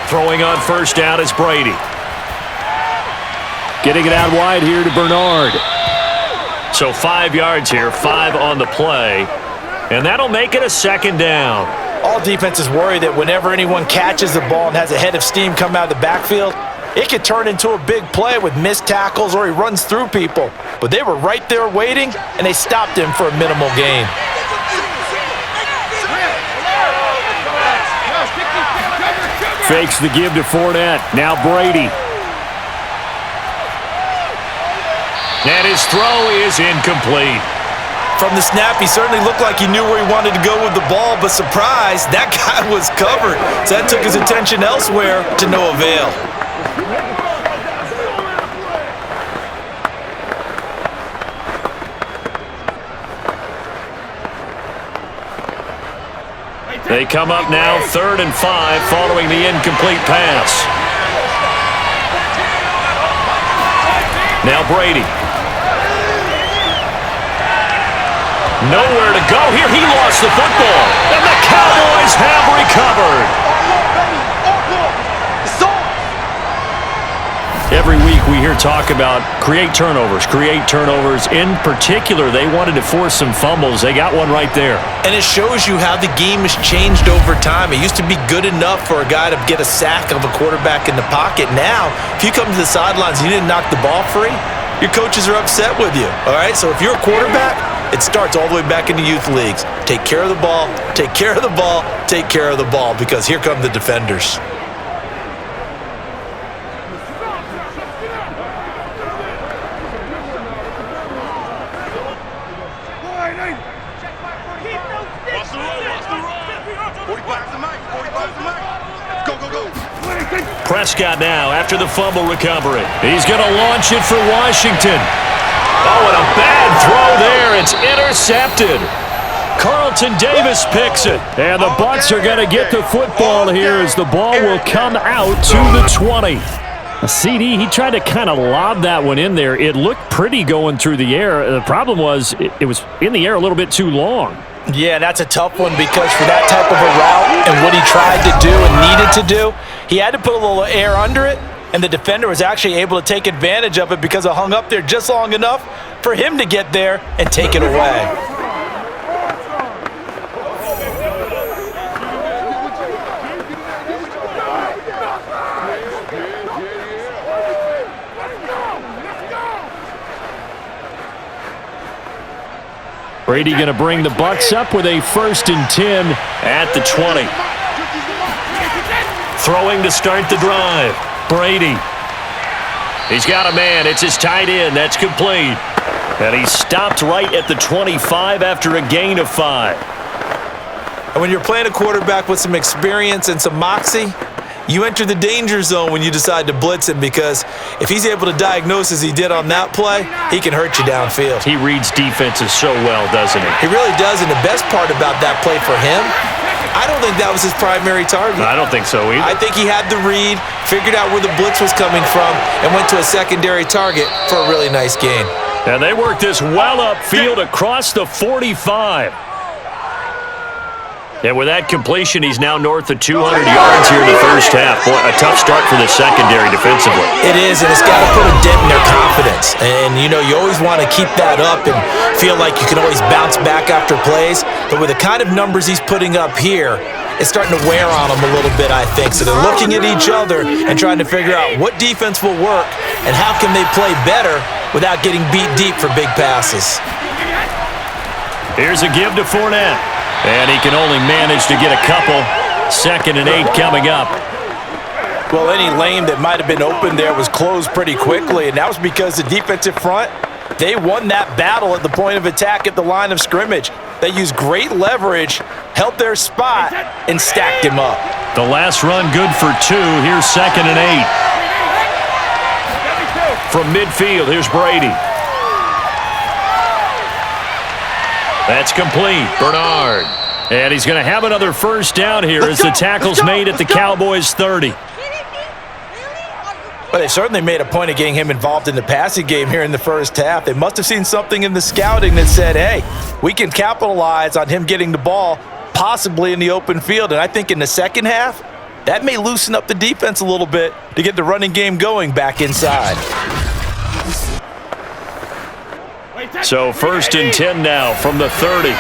S2: Throwing on first down is Brady. Getting it out wide here to Bernard. So 5 yards here, 5 on the play. And that'll make it a 2nd down.
S3: All defenses worry that whenever anyone catches the ball and has a head of steam come out of the backfield, it could turn into a big play with missed tackles or he runs through people. But they were right there waiting, and they stopped him for a minimal gain.
S2: Fakes the give to Fournette. Now Brady. And his throw is incomplete.
S3: From the snap, he certainly looked like he knew where he wanted to go with the ball, but surprise, that guy was covered. So that took his attention elsewhere to no avail.
S2: They come up now 3rd and 5 following the incomplete pass. Now Brady. Nowhere to go here. He lost the football. And the Cowboys have recovered. Every week we hear talk about create turnovers. In particular, they wanted to force some fumbles. They got one right there.
S3: And it shows you how the game has changed over time. It used to be good enough for a guy to get a sack of a quarterback in the pocket. Now, if you come to the sidelines and you didn't knock the ball free, your coaches are upset with you. All right? So if you're a quarterback, it starts all the way back in the youth leagues. Take care of the ball, take care of the ball, take care of the ball, because here come the defenders.
S2: Prescott now after the fumble recovery. He's going to launch it for Washington. Oh, and a bad throw there. It's intercepted. Carlton Davis picks it. And the Bucs are going to get the football here as the ball will come out to the 20. A CD, he tried to kind of lob that one in there. It looked pretty going through the air. The problem was it was in the air a little bit too long.
S3: Yeah, that's a tough one because for that type of a route and what he tried to do and needed to do, he had to put a little air under it, and the defender was actually able to take advantage of it because it hung up there just long enough for him to get there and take it away.
S2: Brady going to bring the Bucs up with a 1st and 10 at the 20. Throwing to start the drive. Brady. He's got a man. It's his tight end. That's complete. And he stopped right at the 25 after a gain of 5.
S3: And when you're playing a quarterback with some experience and some moxie, You enter the danger zone when you decide to blitz him, because if he's able to diagnose as he did on that play, he can hurt you downfield.
S2: He reads defenses so well, doesn't he?
S3: He really does, and the best part about that play for him, I don't think that was his primary target.
S2: I don't think so either.
S3: I think he had the read, figured out where the blitz was coming from, and went to a secondary target for a really nice gain.
S2: And they work this well upfield across the 45. And with that completion, he's now north of 200 yards here in the first half. Boy, a tough start for the secondary defensively.
S3: It is, and it's got to put a dent in their confidence. And, you know, you always want to keep that up and feel like you can always bounce back after plays. But with the kind of numbers he's putting up here, it's starting to wear on them a little bit, I think. So they're looking at each other and trying to figure out what defense will work and how can they play better without getting beat deep for big passes.
S2: Here's a give to Fournette. And he can only manage to get a couple. 2nd and 8 coming up.
S3: Well, any lane that might have been open there was closed pretty quickly, and that was because the defensive front, they won that battle at the point of attack at the line of scrimmage. They used great leverage, held their spot, and stacked him up.
S2: The last run good for 2. Here's 2nd and 8. From midfield, here's Brady. That's complete. Bernard. And he's going to have another first down here as the tackle's made at the Cowboys 30.
S3: But they certainly made a point of getting him involved in the passing game here in the first half. They must have seen something in the scouting that said, hey, we can capitalize on him getting the ball possibly in the open field. And I think in the second half, that may loosen up the defense a little bit to get the running game going back inside.
S2: So 1st and 10 now from the 30.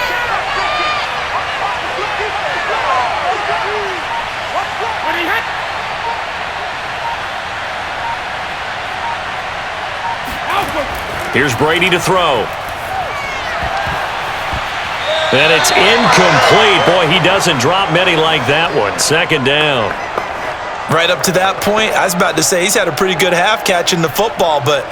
S2: Here's Brady to throw. And it's incomplete. Boy, he doesn't drop many like that one. 2nd down.
S3: Right up to that point, I was about to say he's had a pretty good half catching the football, but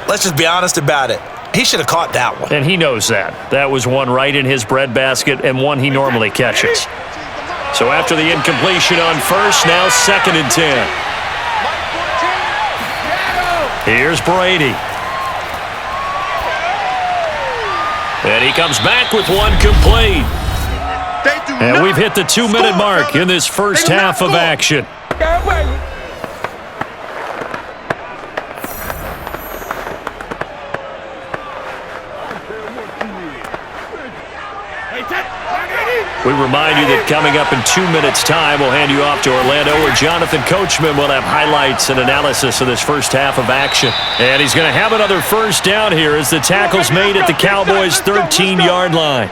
S3: let's just be honest about it. He should have caught that one.
S2: And he knows that. That was one right in his breadbasket and one he normally catches. So after the incompletion on first, now 2nd and 10. Here's Brady. And he comes back with one complete. And we've hit the 2-minute mark in this first half of action. We remind you that coming up in 2 minutes' time, we'll hand you off to Orlando, where Jonathan Coachman will have highlights and analysis of this first half of action. And he's going to have another first down here as the tackle's made at the Cowboys' 13-yard line.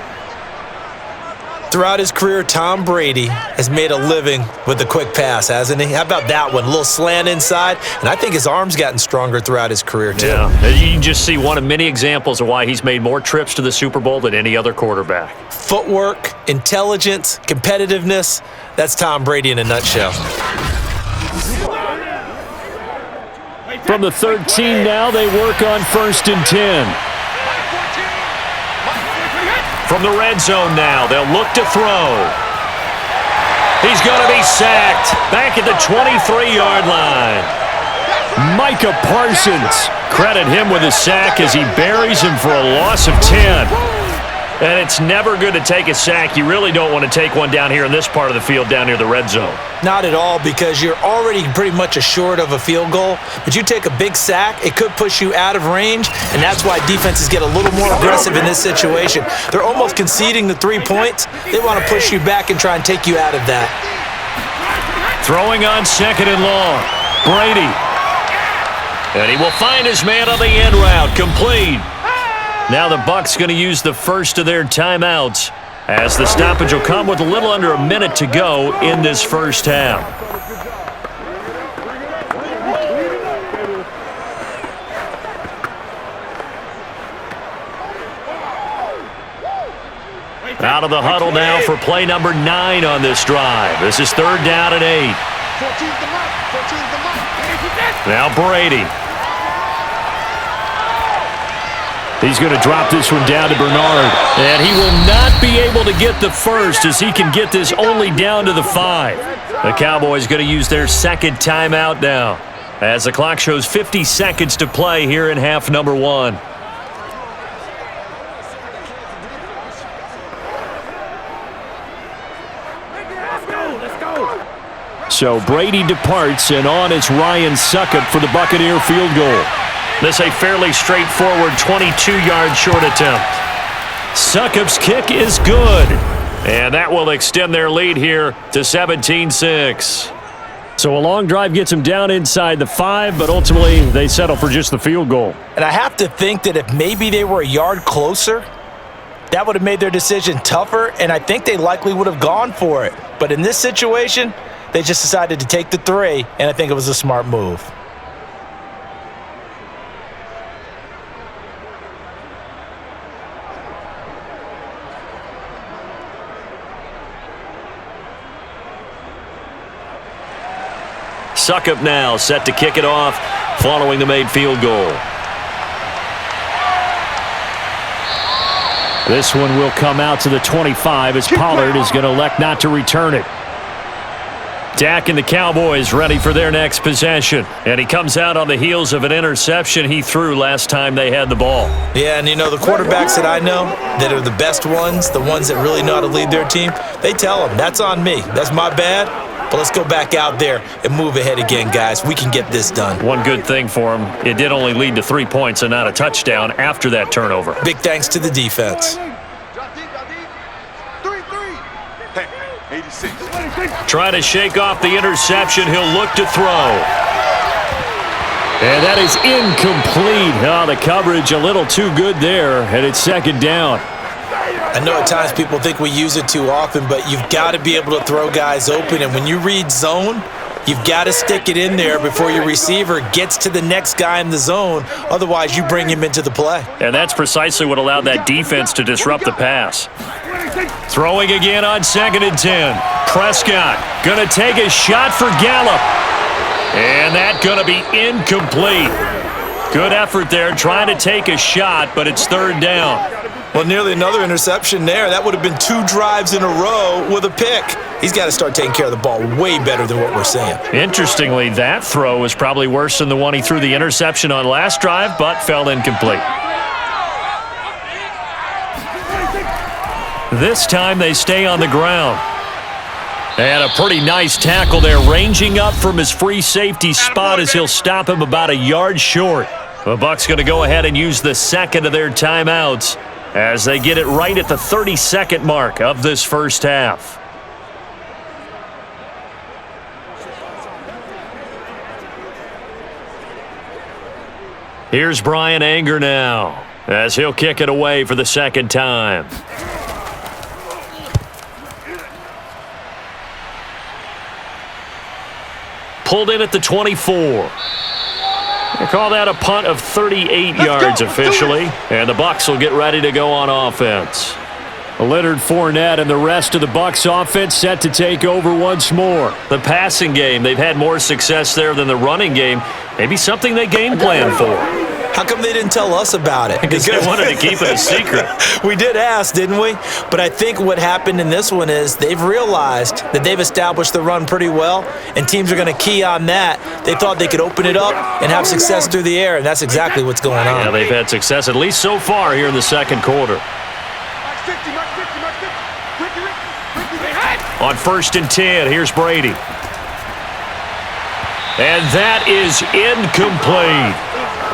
S3: Throughout his career, Tom Brady has made a living with the quick pass, hasn't he? How about that one? A little slant inside, and I think his arm's gotten stronger throughout his career, too.
S2: Yeah, you can just see one of many examples of why he's made more trips to the Super Bowl than any other quarterback.
S3: Footwork, intelligence, competitiveness, that's Tom Brady in a nutshell.
S2: From the 13 now, they work on 1st and 10. From the red zone now, they'll look to throw. He's going to be sacked back at the 23-yard line. Micah Parsons, credit him with his sack as he buries him for a loss of 10. And it's never good to take a sack. You really don't want to take one down here in this part of the field down near the red zone.
S3: Not at all, because you're already pretty much assured of a field goal. But you take a big sack, it could push you out of range, and that's why defenses get a little more aggressive in this situation. They're almost conceding the 3 points. They want to push you back and try and take you out of that.
S2: Throwing on 2nd and long. Brady. And he will find his man on the end route. Complete. Now the Bucs going to use the first of their timeouts as the stoppage will come with a little under a minute to go in this first half. Out of the huddle now for play number 9 on this drive. This is 3rd down and 8. Now Brady. He's going to drop this one down to Bernard. And he will not be able to get the first as he can get this only down to the 5. The Cowboys going to use their second timeout now, as the clock shows 50 seconds to play here in half number 1. So Brady departs, and on is Ryan Succop for the Buccaneer field goal. This a fairly straightforward 22-yard short attempt. Succop's kick is good, and that will extend their lead here to 17-6. So a long drive gets them down inside the 5, but ultimately they settle for just the field goal.
S3: And I have to think that if maybe they were a yard closer, that would have made their decision tougher, and I think they likely would have gone for it. But in this situation, they just decided to take the 3, and I think it was a smart move.
S2: Succop now set to kick it off following the made field goal. This one will come out to the 25 as Pollard is going to elect not to return it. Dak and the Cowboys ready for their next possession. And he comes out on the heels of an interception he threw last time they had the ball.
S3: Yeah, and you know, the quarterbacks that I know that are the best ones, the ones that really know how to lead their team, they tell them, that's on me. That's my bad. But let's go back out there and move ahead again, guys. We can get this done.
S2: One good thing for him, it did only lead to 3 points and not a touchdown after that turnover.
S3: Big thanks to the defense.
S4: Hey, 86.
S2: Trying to shake off the interception. He'll look to throw. And that is incomplete. Oh, the coverage a little too good there, and it's second down.
S3: I know at times people think we use it too often, but you've got to be able to throw guys open. And when you read zone, you've got to stick it in there before your receiver gets to the next guy in the zone. Otherwise, you bring him into the play.
S2: And that's precisely what allowed that defense to disrupt the pass. Throwing again on 2nd and 10. Prescott going to take a shot for Gallup. And that's going to be incomplete. Good effort there trying to take a shot, but it's 3rd down.
S3: Well, nearly another interception there. That would have been 2 drives in a row with a pick. He's got to start taking care of the ball way better than what we're seeing.
S2: Interestingly, that throw was probably worse than the one he threw the interception on last drive, but fell incomplete. This time they stay on the ground. And a pretty nice tackle there, ranging up from his free safety spot as he'll stop him about a yard short. The Bucs going to go ahead and use the second of their timeouts as they get it right at the 30-second mark of this first half. Here's Brian Anger now as he'll kick it away for the second time. Pulled in at the 24. They call that a punt of 38 yards officially, and the Bucs will get ready to go on offense. Leonard Fournette and the rest of the Bucs offense set to take over once more. The passing game, they've had more success there than the running game. Maybe something they game plan for.
S3: How come they didn't tell us about it?
S2: Because they wanted to keep it a secret.
S3: We did ask, didn't we? But I think what happened in this one is they've realized that they've established the run pretty well, and teams are going to key on that. They thought they could open it up and have success through the air, and that's exactly what's going on.
S2: Yeah, they've had success, at least so far here in the second quarter. On 1st and 10, here's Brady. And that is incomplete.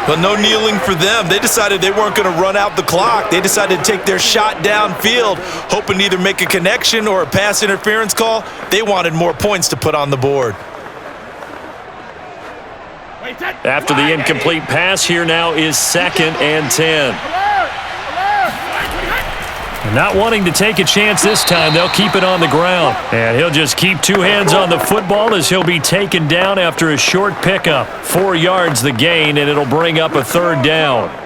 S3: But no kneeling for them. They decided they weren't going to run out the clock. They decided to take their shot downfield, hoping to either make a connection or a pass interference call. They wanted more points to put on the board.
S2: After the incomplete pass, here now is 2nd and 10. Not wanting to take a chance this time, they'll keep it on the ground. And he'll just keep 2 hands on the football as he'll be taken down after a short pickup. 4 yards the gain, and it'll bring up a 3rd down.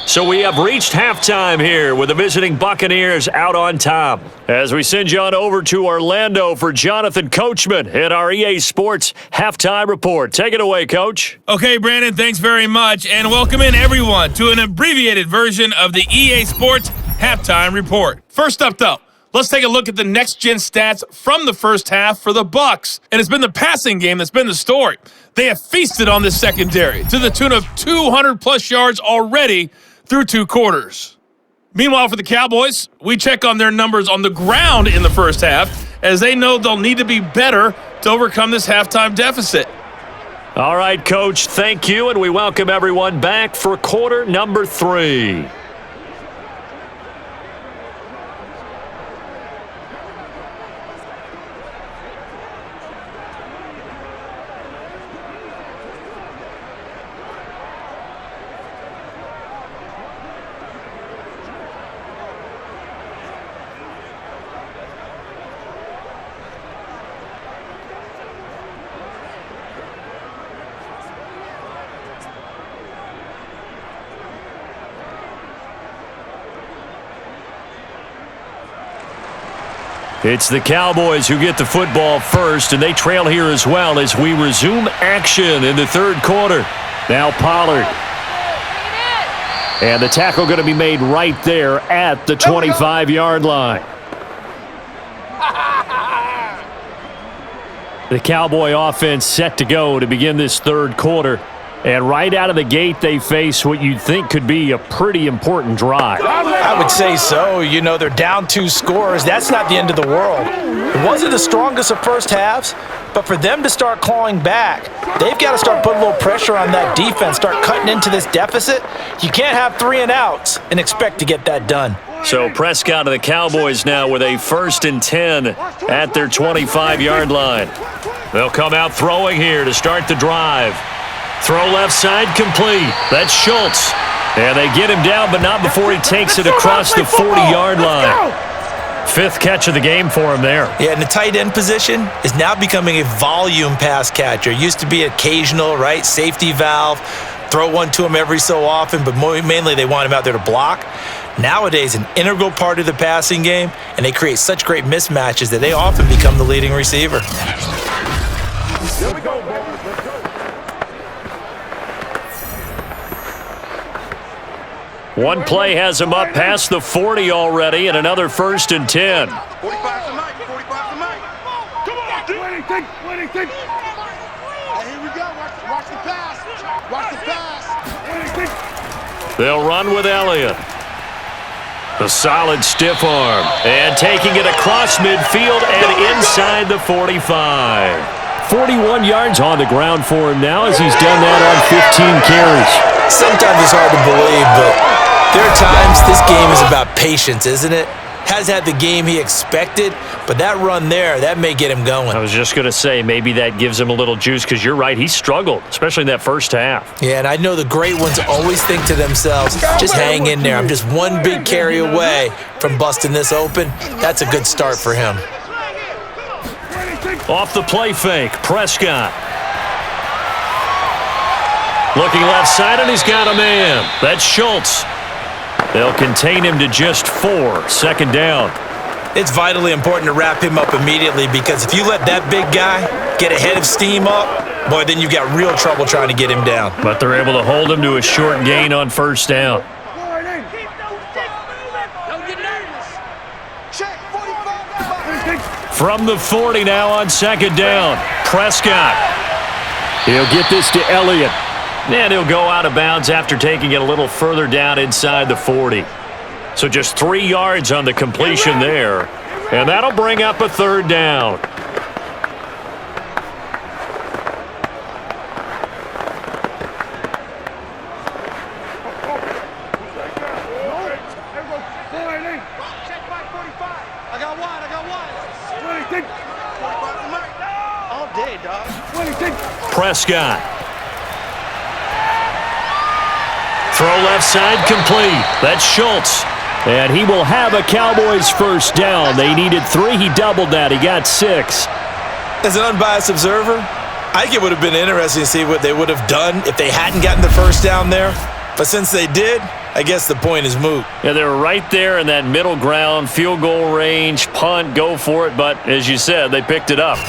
S2: So we have reached halftime here with the visiting Buccaneers out on top. As we send you on over to Orlando for Jonathan Coachman in our EA Sports Halftime Report. Take it away, Coach.
S7: Okay, Brandon, thanks very much, and welcome in everyone to an abbreviated version of the EA Sports Halftime Report. First up, though, Let's take a look at the next-gen stats from the first half for the BUCS. And it's been the passing game that's been the story. They have feasted on this secondary to the tune of 200-plus yards already through 2 quarters. Meanwhile, for the Cowboys, we check on their numbers on the ground in the first half, as they know they'll need to be better to overcome this halftime deficit.
S2: All right, Coach, thank you, and we welcome everyone back for quarter number 3. It's the Cowboys who get the football first, and they trail here as well as we resume action in the third quarter. Now Pollard. And the tackle going to be made right there at the 25-yard line. The Cowboy offense set to go to begin this third quarter. And right out of the gate, they face what you'd think could be a pretty important drive.
S3: I would say so. You know, they're down 2 scores. That's not the end of the world. It wasn't the strongest of first halves, but for them to start clawing back, they've got to start putting a little pressure on that defense, start cutting into this deficit. You can't have 3 and outs and expect to get that done.
S2: So Prescott and the Cowboys now with a 1st and 10 at their 25-yard line. They'll come out throwing here to start the drive. Throw left side complete. That's Schultz. And they get him down, but not before he takes it across the 40-yard line. 5th catch of the game for him there.
S3: Yeah, and the tight end position is now becoming a volume pass catcher. It used to be occasional, right? Safety valve. Throw one to him every so often, but mainly they want him out there to block. Nowadays, an integral part of the passing game, and they create such great mismatches that they often become the leading receiver.
S4: Here we go, boys. Let's go.
S2: One play has him up past the 40 already, and another 1st and 10.
S4: 45 tonight. 45 tonight.
S5: Come on, do anything.
S4: Hey, here we go. Watch the pass. Watch the pass.
S2: They'll run with Elliott. The solid stiff arm. And taking it across midfield and inside the 45. 41 yards on the ground for him now as he's done that on 15 carries.
S3: Sometimes it's hard to believe, but there are times this game is about patience, isn't it? Has had the game he expected, but that run there, that may get him going.
S2: I was just going to say, maybe that gives him a little juice because you're right, he struggled, especially in that first half.
S3: Yeah, and I know the great ones always think to themselves, just hang in there. I'm just one big carry away from busting this open. That's a good start for him.
S2: Off the play fake, Prescott. Looking left side, and he's got a man. That's Schultz. They'll contain him to just 4. 2nd down.
S3: It's vitally important to wrap him up immediately because if you let that big guy get a head of steam up, boy, then you've got real trouble trying to get him down.
S2: But they're able to hold him to a short gain on 1st down.
S5: Don't get nervous.
S4: Check. 45.
S2: From the 40 now on 2nd down. Prescott. He'll get this to Elliott. And he'll go out of bounds after taking it a little further down inside the 40. So just 3 yards on the completion there. And that'll bring up a 3rd down.
S4: Check 45. I got one. 45 tonight. All day, dog.
S2: Prescott. Throw left side complete. That's Schultz. And he will have a Cowboys 1st down. They needed 3. He doubled that. He got 6.
S3: As an unbiased observer, I think it would have been interesting to see what they would have done if they hadn't gotten the 1st down there. But since they did, I guess the point is moot.
S2: Yeah, they were right there in that middle ground, field goal range, punt, go for it. But as you said, they picked it up.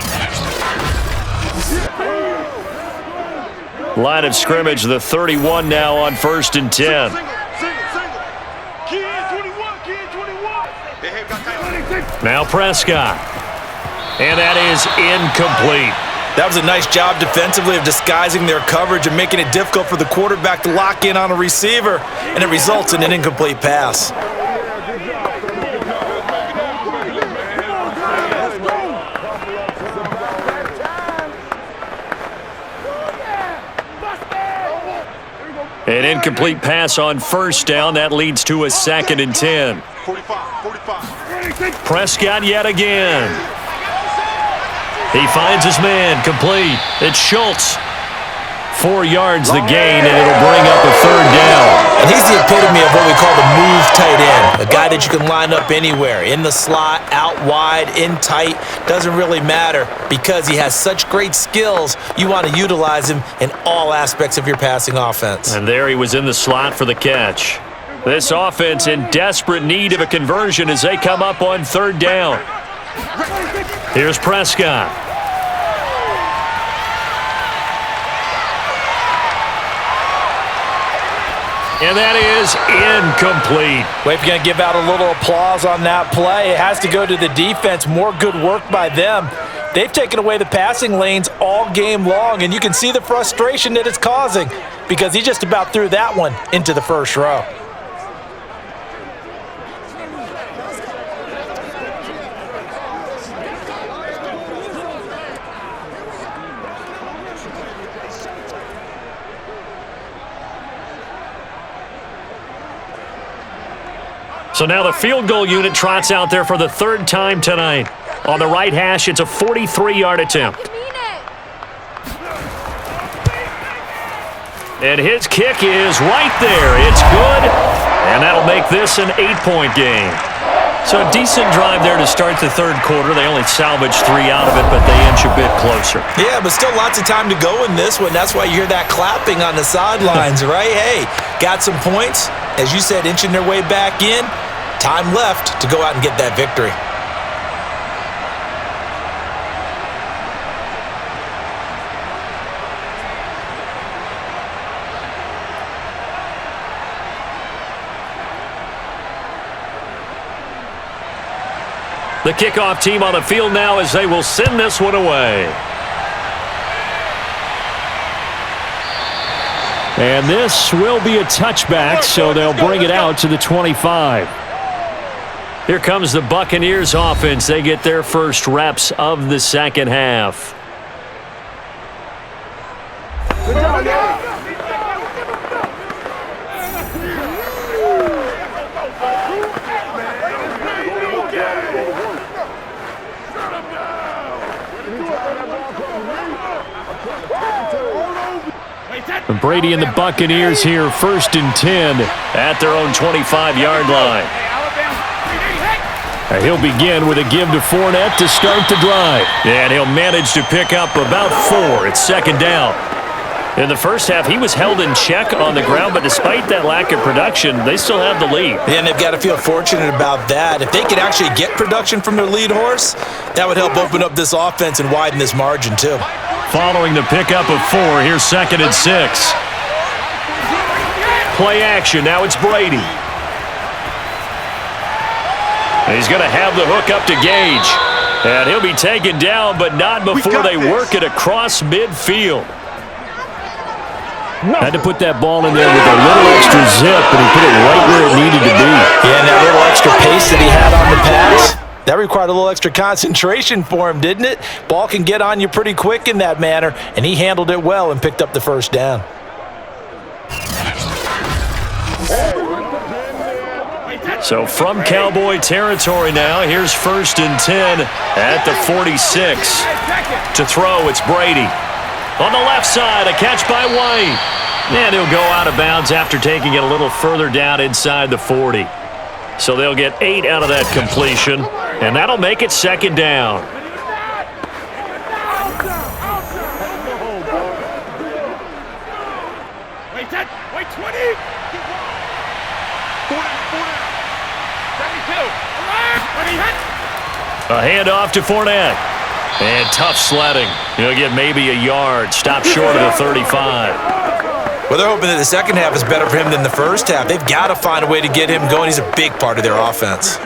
S2: Line of scrimmage, the 31 now on 1st and 10.
S5: Key in 21.
S4: They have got time.
S2: Now Prescott. And that is incomplete.
S3: That was a nice job defensively of disguising their coverage and making it difficult for the quarterback to lock in on a receiver, and it results in an incomplete pass.
S2: An incomplete pass on first down. That leads to a 2nd and 10.
S4: 45.
S2: Prescott yet again. He finds his man, complete. It's Schultz. 4 yards the gain, and it'll bring up a 3rd down.
S3: And he's the epitome of what we call the move tight end, a guy that you can line up anywhere, in the slot, out wide, in tight, doesn't really matter because he has such great skills. You want to utilize him in all aspects of your passing offense.
S2: And there he was in the slot for the catch. This offense in desperate need of a conversion as they come up on 3rd down. Here's Prescott. And that is incomplete.
S3: Well, if you're going to give out a little applause on that play, it has to go to the defense. More good work by them. They've taken away the passing lanes all game long, and you can see the frustration that it's causing because he just about threw that one into the first row.
S2: So now the field goal unit trots out there for the 3rd time tonight. On the right hash, it's a 43-yard attempt. And his kick is right there. It's good, and that'll make this an 8-point game. So a decent drive there to start the 3rd quarter. They only salvaged 3 out of it, but they inch a bit closer.
S3: Yeah, but still lots of time to go in this one. That's why you hear that clapping on the sidelines, right? Hey, got some points. As you said, inching their way back in. Time left to go out and get that victory.
S2: The kickoff team on the field now as they will send this one away. And this will be a touchback, so they'll bring it out to the 25. Here comes the Buccaneers offense. They get their first reps of the 2nd half. Brady and the Buccaneers here, 1st and 10 at their own 25-yard line. He'll begin with a give to Fournette to start the drive. And he'll manage to pick up about 4. It's 2nd down. In the first half, he was held in check on the ground, but despite that lack of production, they still have the lead.
S3: Yeah, and they've got to feel fortunate about that. If they could actually get production from their lead horse, that would help open up this offense and widen this margin too.
S2: Following the pickup of 4, here's 2nd and 6. Play action, now it's Brady. He's going to have the hook up to Gage. And he'll be taken down, but not before they work it across midfield. Had to put that ball in there with a little extra zip, and he put it right where it needed to be.
S3: Yeah, and that little extra pace that he had on the pass, that required a little extra concentration for him, didn't it? Ball can get on you pretty quick in that manner, and he handled it well and picked up the first down.
S2: So from Cowboy territory now, here's 1st and 10 at the 46. To throw, it's Brady. On the left side, a catch by White. And he'll go out of bounds after taking it a little further down inside the 40. So they'll get 8 out of that completion, and that'll make it 2nd down.
S5: Wait, 20.
S2: A handoff to Fournette. And tough sledding. He'll get maybe a yard. Stop short of the 35.
S3: Well, they're hoping that the second half is better for him than the first half. They've got to find a way to get him going. He's a big part of their offense.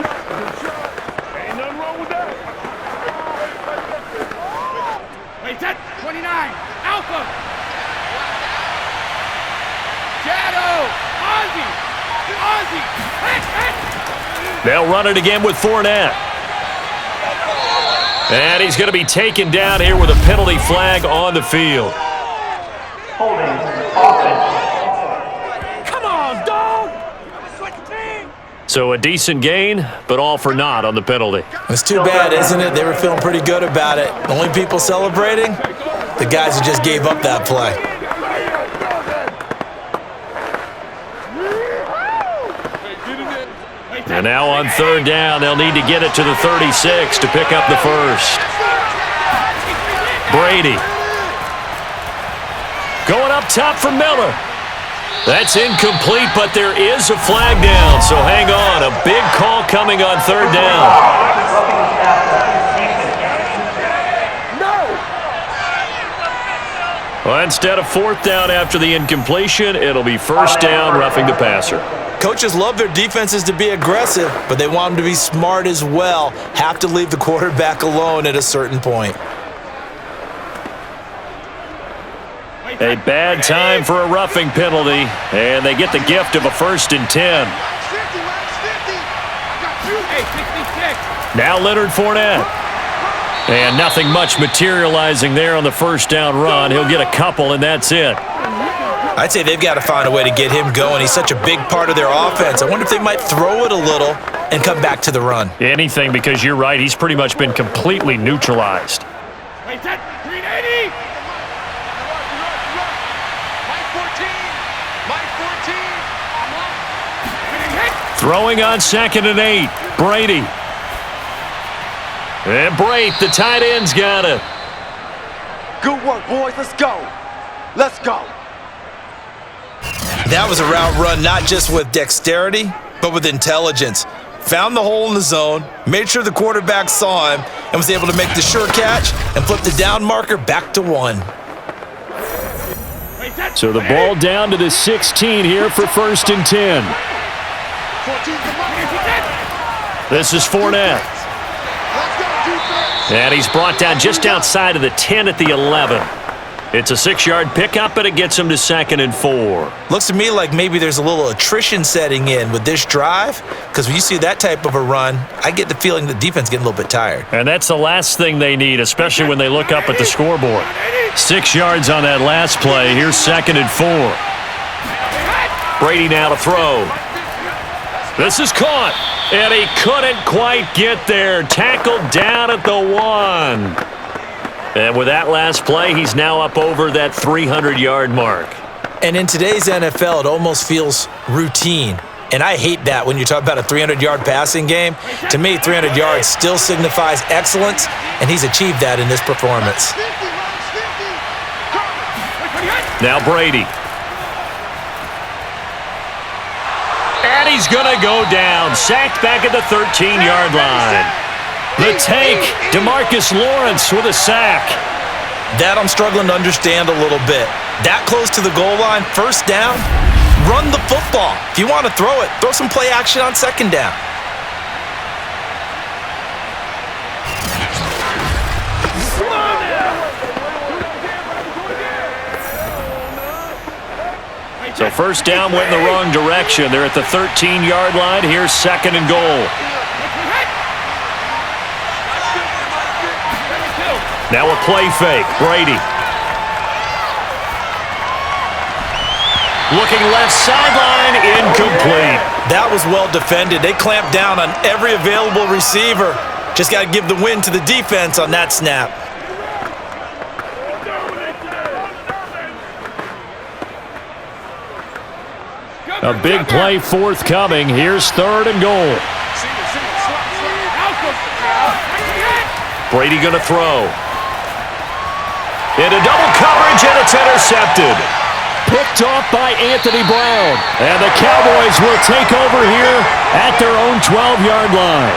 S2: They'll run it again with Fournette. And he's going to be taken down here with a penalty flag on the field.
S6: Holding offense.
S2: So a decent gain, but all for naught on the penalty.
S3: It's too bad, isn't it? They were feeling pretty good about it. The only people celebrating, the guys who just gave up that play.
S2: And now on third down, they'll need to get it to the 36 to pick up the first. Brady. Going up top for Miller. That's incomplete, but there is a flag down, so hang on. A big call coming on third down. Well, instead of fourth down after the incompletion, it'll be first down, roughing the passer.
S3: Coaches love their defenses to be aggressive, but they want them to be smart as well. Have to leave the quarterback alone at a certain point.
S2: A bad time for a roughing penalty, and they get the gift of a 1st and 10. Now Leonard Fournette. And nothing much materializing there on the first down run. He'll get a couple, and that's it.
S3: I'd say they've got to find a way to get him going. He's such a big part of their offense. I wonder if they might throw it a little and come back to the run.
S2: Anything, because you're right. He's pretty much been completely neutralized. Throwing on 2nd and 8. Brady. And Brate, the tight end's got it.
S4: Good work, boys. Let's go. Let's go.
S3: That was a route run not just with dexterity, but with intelligence. Found the hole in the zone, made sure the quarterback saw him, and was able to make the sure catch and flip the down marker back to 1.
S2: So the ball down to the 16 here for 1st and 10. This is Fournette. And he's brought down just outside of the 10 at the 11. It's a 6-yard pickup, but it gets him to 2nd and 4.
S3: Looks to me like maybe there's a little attrition setting in with this drive, because when you see that type of a run, I get the feeling the defense getting a little bit tired.
S2: And that's the last thing they need, especially when they look up at the scoreboard. 6 yards on that last play. Here's 2nd and 4. Brady now to throw. This is caught, and he couldn't quite get there. Tackled down at the 1. And with that last play, he's now up over that 300-yard mark.
S3: And in today's NFL, it almost feels routine. And I hate that when you talk about a 300-yard passing game. To me, 300 yards still signifies excellence, and he's achieved that in this performance.
S2: Now Brady. And he's going to go down. Sacked back at the 13-yard line. The take, DeMarcus Lawrence with a sack.
S3: That I'm struggling to understand a little bit. That close to the goal line, first down, run the football. If you want to throw it, throw some play action on 2nd down.
S2: So first down went in the wrong direction. They're at the 13-yard line. Here's 2nd and goal. Now a play fake. Brady. Looking left sideline. Incomplete.
S3: That was well defended. They clamped down on every available receiver. Just got to give the win to the defense on that snap.
S2: A big play forthcoming. Here's 3rd and goal. Brady going to throw. Into double coverage, and it's intercepted. Picked off by Anthony Brown. And the Cowboys will take over here at their own 12-yard line.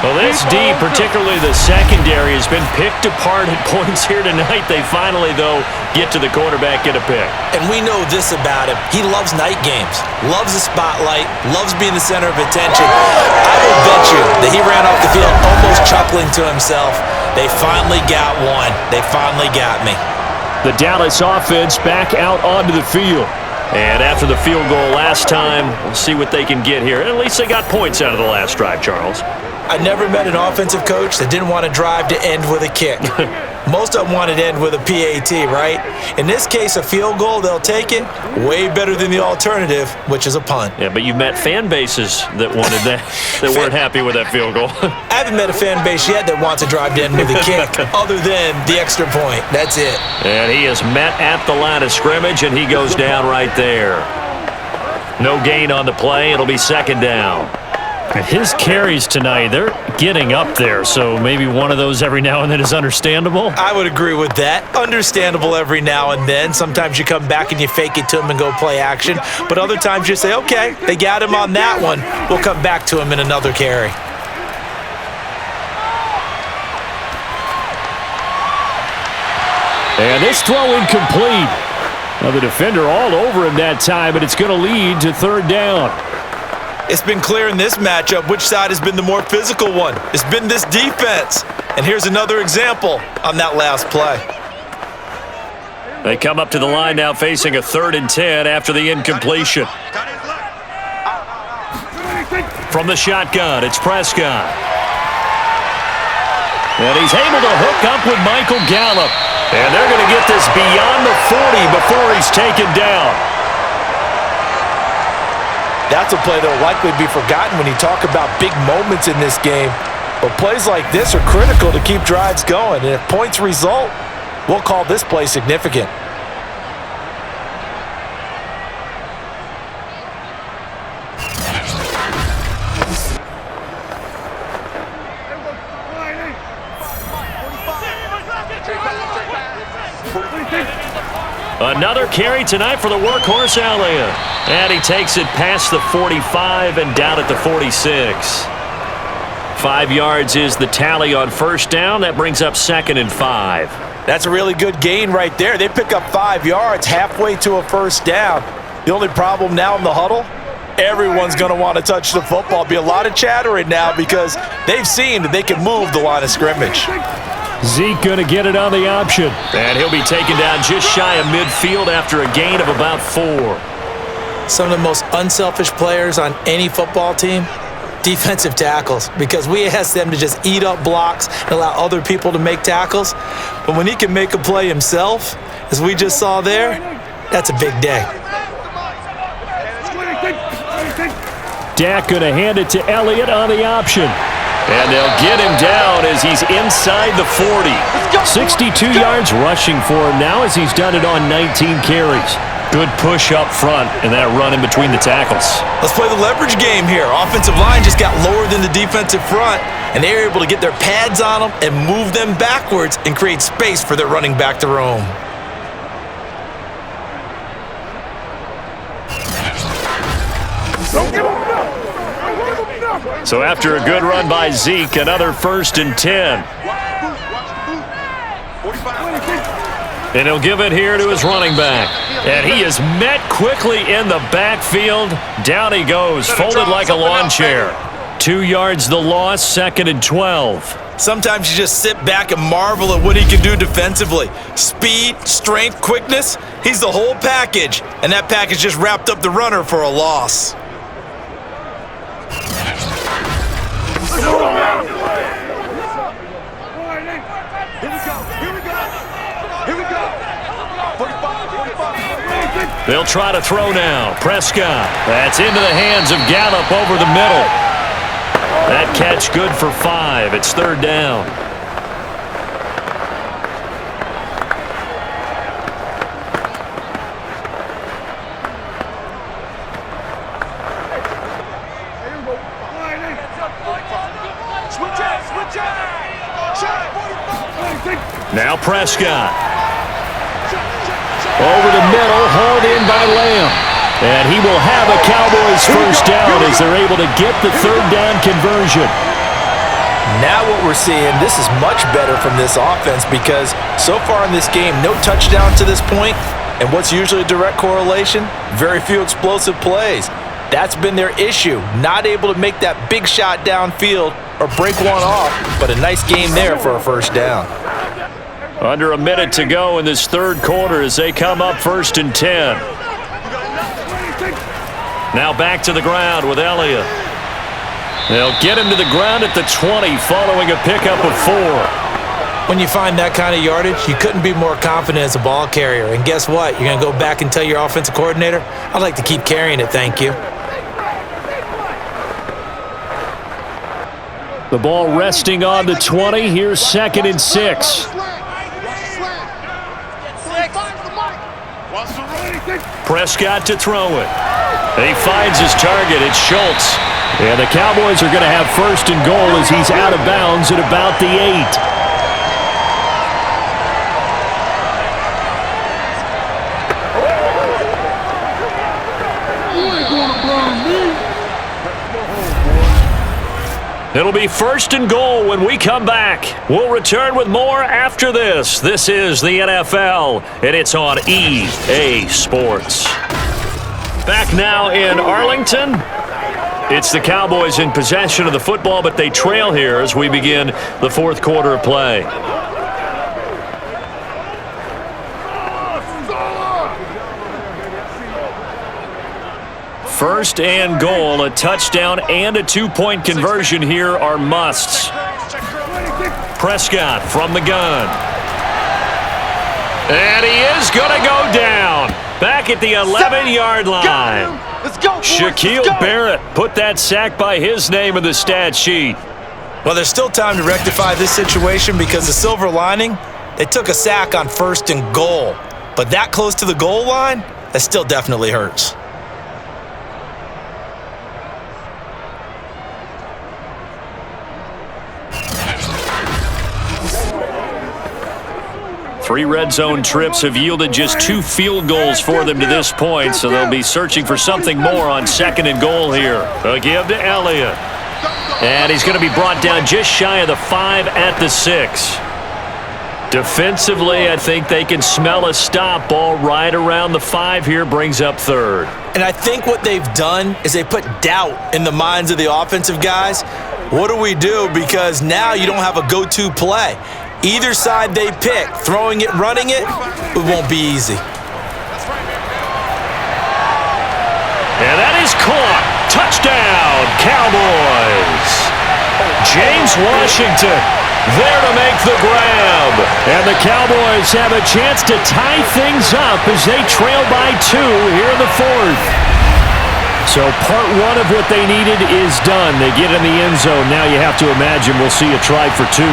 S2: Well, this D, particularly the secondary, has been picked apart at points here tonight. They finally, though, get to the quarterback, get a pick.
S3: And we know this about him. He loves night games, loves the spotlight, loves being the center of attention. I will bet you that he ran off the field almost chuckling to himself. They finally got one. They finally got me.
S2: The Dallas offense back out onto the field. And after the field goal last time, we'll see what they can get here. At least they got points out of the last drive, Charles.
S3: I never met an offensive coach that didn't want to drive to end with a kick. Most of them wanted to end with a PAT, right? In this case, a field goal, they'll take it. Way better than the alternative, which is a punt.
S2: Yeah, but you've met fan bases that wanted that, that weren't happy with that field goal.
S3: I haven't met a fan base yet that wants to drive to end with a kick other than the extra point. That's it.
S2: And he is met at the line of scrimmage, and he goes down right there. No gain on the play. It'll be second down.
S8: And his carries tonight, they're getting up there, so maybe one of those every now and then is understandable.
S3: I would agree with that. Understandable every now and then. Sometimes you come back and you fake it to him and go play action. But other times you say, okay, they got him on that one. We'll come back to him in another carry.
S8: And this throw incomplete. Now the defender all over him that time, but it's going to lead to third down.
S3: It's been clear in this matchup which side has been the more physical one. It's been this defense. And here's another example on that last play.
S2: They come up to the line now facing a 3rd and 10 after the incompletion. From the shotgun, it's Prescott. And he's able to hook up with Michael Gallup. And they're going to get this beyond the 40 before he's taken down.
S3: That's a play that will likely be forgotten when you talk about big moments in this game. But plays like this are critical to keep drives going. And if points result, we'll call this play significant.
S2: Another carry tonight for the workhorse Elliott. And he takes it past the 45 and down at the 46. 5 yards is the tally on first down. That brings up 2nd and 5.
S3: That's a really good gain right there. They pick up 5 yards halfway to a first down. The only problem now in the huddle, everyone's going to want to touch the football. Be a lot of chattering now because they've seen that they can move the line of scrimmage.
S8: Zeke going to get it on the option.
S2: And he'll be taken down just shy of midfield after a gain of about 4.
S3: Some of the most unselfish players on any football team, defensive tackles, because we ask them to just eat up blocks and allow other people to make tackles. But when he can make a play himself, as we just saw there, that's a big day.
S8: Dak going to hand it to Elliott on the option.
S2: And they'll get him down as he's inside the 40.
S8: 62 yards rushing for him now as he's done it on 19 carries.
S2: Good push up front and that run in between the tackles.
S3: Let's play the leverage game here. Offensive line just got lower than the defensive front, and they were able to get their pads on them and move them backwards and create space for their running back to roam.
S2: So after a good run by Zeke, another 1st and 10. And he'll give it here to his running back. And he is met quickly in the backfield. Down he goes, folded like a lawn chair. 2 yards the loss, 2nd and 12.
S3: Sometimes you just sit back and marvel at what he can do defensively. Speed, strength, quickness, he's the whole package. And that package just wrapped up the runner for a loss.
S2: They'll try to throw now. Prescott. That's into the hands of Gallup over the middle. That catch good for 5. It's 3rd down. Now Prescott. Over the middle, hauled in by Lamb. And he will have a Cowboys first down as they're able to get the 3rd down conversion.
S3: Now what we're seeing, this is much better from this offense because so far in this game, no touchdown to this point. And what's usually a direct correlation? Very few explosive plays. That's been their issue, not able to make that big shot downfield or break one off, but a nice game there for a first down.
S2: Under a minute to go in this 3rd quarter as they come up 1st and 10. Now back to the ground with Elliott. They'll get him to the ground at the 20 following a pickup of 4.
S3: When you find that kind of yardage, you couldn't be more confident as a ball carrier. And guess what? You're going to go back and tell your offensive coordinator, I'd like to keep carrying it, thank you.
S8: The ball resting on the 20. Here's 2nd and 6.
S2: Prescott to throw it. He finds his target. It's Schultz.
S8: And the Cowboys are going to have 1st and goal as he's out of bounds at about the 8.
S2: It'll be 1st and goal when we come back. We'll return with more after this. This is the NFL, and it's on EA Sports. Back now in Arlington. It's the Cowboys in possession of the football, but they trail here as we begin the 4th quarter of play. First and goal, a touchdown and a 2-point conversion here are musts. Prescott from the gun. And he is going to go down. Back at the 11-yard line.
S4: Let's go, boys.
S2: Shaquille Barrett put that sack by his name in the stat sheet.
S3: Well, there's still time to rectify this situation because the silver lining, they took a sack on 1st and goal. But that close to the goal line, that still definitely hurts.
S2: Three red zone trips have yielded just 2 field goals for them to this point, so they'll be searching for something more on 2nd and goal here. A give to Elliott. And he's going to be brought down just shy of the 5 at the 6. Defensively, I think they can smell a stop. Ball right around the 5 here, brings up 3rd.
S3: And I think what they've done is they put doubt in the minds of the offensive guys. What do we do? Because now you don't have a go-to play. Either side they pick, throwing it, running it, it won't be easy.
S2: And that is caught. Touchdown, Cowboys. James Washington there to make the grab.
S8: And the Cowboys have a chance to tie things up as they trail by 2 here in the 4th. So part 1 of what they needed is done. They get in the end zone. Now you have to imagine we'll see a try for 2.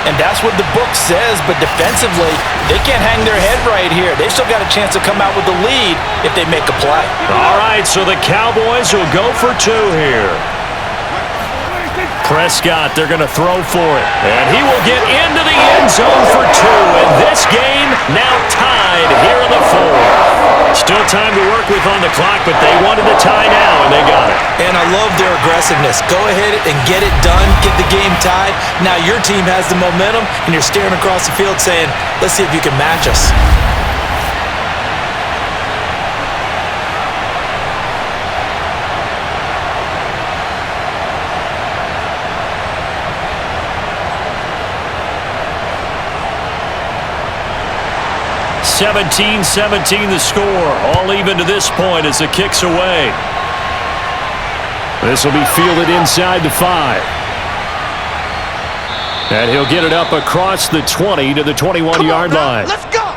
S3: And that's what the book says, but defensively, they can't hang their head right here. They've still got a chance to come out with the lead if they make a play.
S2: All right, so the Cowboys will go for 2 here. Prescott, they're going to throw for it. And he will get into the end zone for 2. And this game now tied here in the 4th. Still time to work with on the clock, but they wanted the tie now, and they got it.
S3: And I love their aggressiveness. Go ahead and get it done, get the game tied. Now your team has the momentum, and you're staring across the field saying, let's see if you can match us.
S2: (17-17) the score. All even to this point as the kick's away.
S8: This will be fielded inside the 5. And he'll get it up across the 20 to the 21-yard line.
S4: Let's go.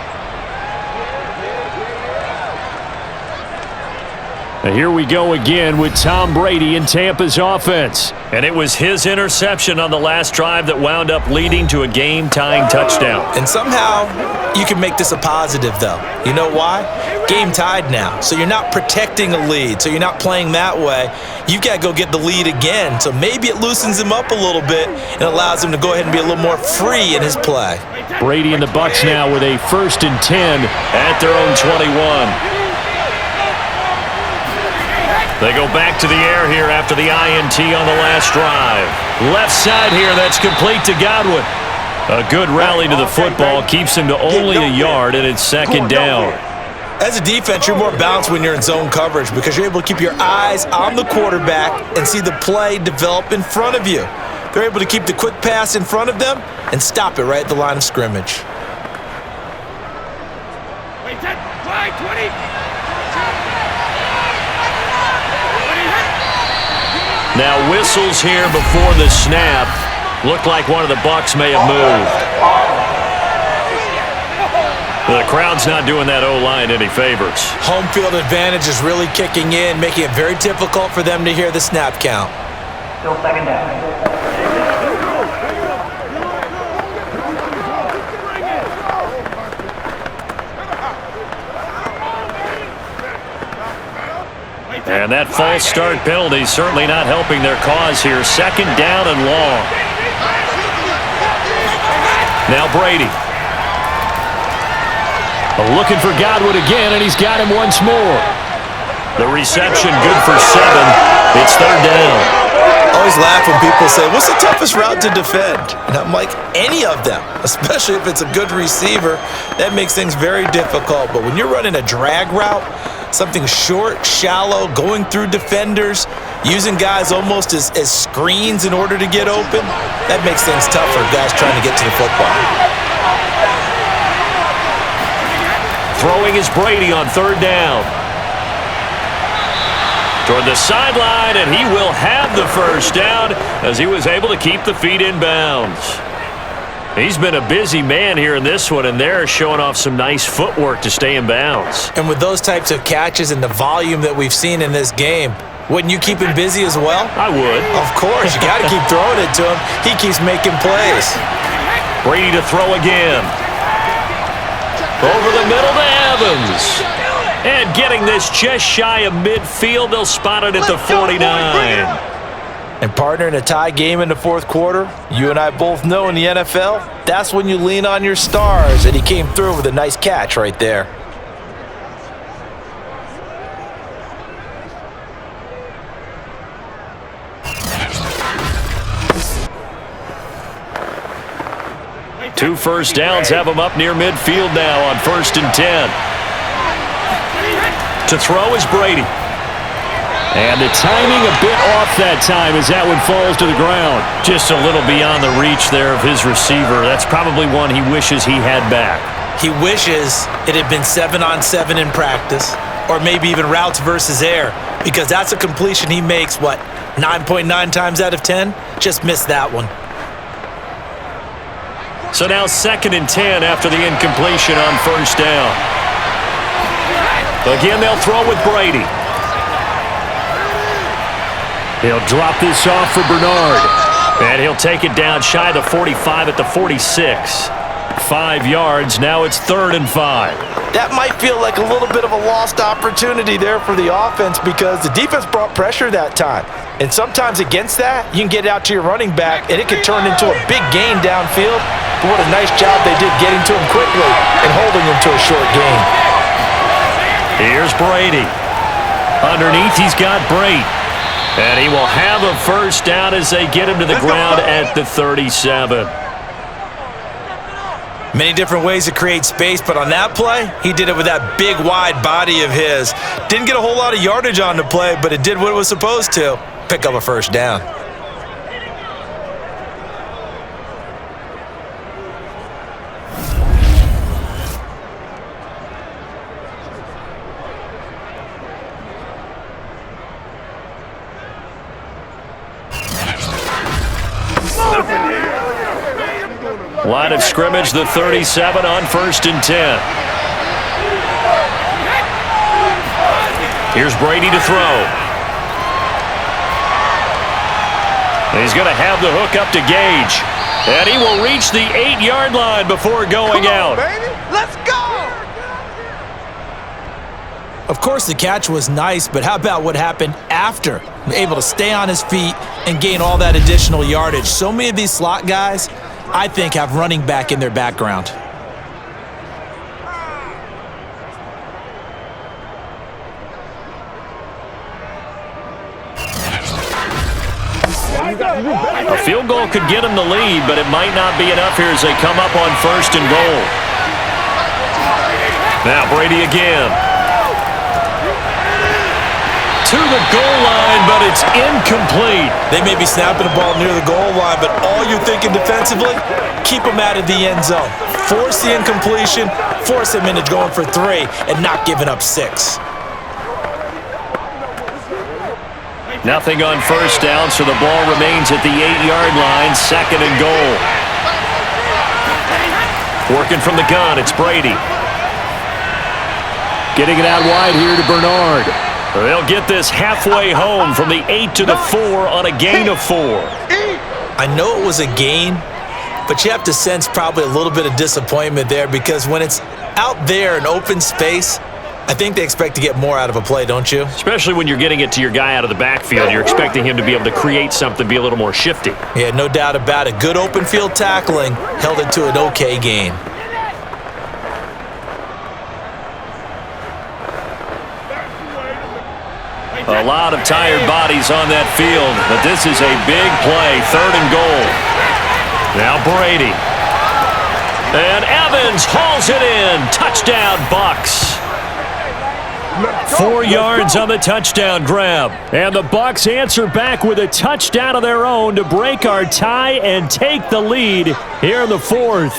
S8: And here we go again with Tom Brady in Tampa's offense.
S2: And it was his interception on the last drive that wound up leading to a game-tying touchdown.
S3: And somehow you can make this a positive, though. You know why? Game tied now. So you're not protecting a lead. So you're not playing that way. You've got to go get the lead again. So maybe it loosens him up a little bit and allows him to go ahead and be a little more free in his play.
S8: Brady and the Bucs now with a 1st and 10
S2: at their own 21. They go back to the air here after the INT on the last drive. Left side here, that's complete to Godwin. A good rally to the football keeps him to only a yard, and it's 2nd down.
S3: As a defense, you're more balanced when you're in zone coverage because you're able to keep your eyes on the quarterback and see the play develop in front of you. They're able to keep the quick pass in front of them and stop it right at the line of scrimmage.
S5: Wait, 10, 20.
S2: Now whistles here before the snap. Looked like one of the Bucs may have moved. The crowd's not doing that O-line any favors.
S3: Home field advantage is really kicking in, making it very difficult for them to hear the snap count.
S6: Still second down.
S2: And that false start penalty certainly not helping their cause here. Second down and long. Now Brady.
S8: Looking for Godwin again, and he's got him once more.
S2: The reception good for 7. It's third down.
S3: I always laugh when people say, what's the toughest route to defend? And I'm like, any of them, especially if it's a good receiver. That makes things very difficult. But when you're running a drag route, something short, shallow, going through defenders, using guys almost as screens in order to get open, that makes things tough for guys trying to get to the football.
S2: Throwing is Brady on third down. Toward the sideline, and he will have the first down as he was able to keep the feet in bounds. He's been a busy man here in this one, and they're showing off some nice footwork to stay in bounds.
S3: And with those types of catches and the volume that we've seen in this game, wouldn't you keep him busy as well?
S2: I would.
S3: Of course. You got to keep throwing it to him. He keeps making plays.
S2: Brady to throw again. Over the middle to Evans. And getting this just shy of midfield, they'll spot it at the 49.
S3: And partner, in a tie game in the fourth quarter, you and I both know in the NFL, that's when you lean on your stars, and he came through with a nice catch right there.
S2: Two first downs have him up near midfield now on 1st and 10. To throw is Brady.
S8: And the timing a bit off that time as that one falls to the ground.
S2: Just a little beyond the reach there of his receiver. That's probably one he wishes he had back.
S3: He wishes it had been 7-on-7 in practice, or maybe even routes versus air, because that's a completion he makes, 9.9 times out of 10? Just missed that one.
S2: So now 2nd and 10 after the incompletion on first down. Again, they'll throw with Brady.
S8: He'll drop this off for Bernard.
S2: And he'll take it down shy of the 45 at the 46. 5 yards. Now it's 3rd and 5.
S3: That might feel like a little bit of a lost opportunity there for the offense because the defense brought pressure that time. And sometimes against that, you can get out to your running back, and it could turn into a big gain downfield. But what a nice job they did getting to him quickly and holding him to a short gain.
S2: Here's Brady. Underneath, he's got Brate. And he will have a first down as they get him to the ground at the 37.
S3: Many different ways to create space, but on that play, he did it with that big, wide body of his. Didn't get a whole lot of yardage on the play, but it did what it was supposed to. Pick up a first down.
S2: Line of scrimmage, the 37 on 1st and 10. Here's Brady to throw. He's going to have the hook up to Gage. And he will reach the 8-yard line before going out.
S4: Baby, let's go!
S3: Of course, the catch was nice, but how about what happened after? Able to stay on his feet and gain all that additional yardage. So many of these slot guys, I think, have running back in their background.
S2: A field goal could get him the lead, but it might not be enough here as they come up on 1st and goal. Now Brady again. To the goal line, but it's incomplete.
S3: They may be snapping the ball near the goal line, but all you're thinking defensively, keep them out of the end zone. Force the incompletion, force them into going for 3 and not giving up 6.
S2: Nothing on first down, so the ball remains at the 8-yard line, 2nd and goal. Working from the gun, it's Brady. Getting it out wide here to Bernard. They'll get this halfway home from the 8 to the 4 on a gain of 4.
S3: I know it was a gain, but you have to sense probably a little bit of disappointment there because when it's out there in open space, I think they expect to get more out of a play, don't you?
S2: Especially when you're getting it to your guy out of the backfield. You're expecting him to be able to create something, be a little more shifty.
S3: Yeah, no doubt about it. Good open field tackling held it to an okay gain.
S2: A lot of tired bodies on that field, but this is a big play, 3rd and goal. Now Brady. And Evans hauls it in. Touchdown, Bucs. 4 yards on the touchdown grab. And the Bucs answer back with a touchdown of their own to break our tie and take the lead here in the 4th.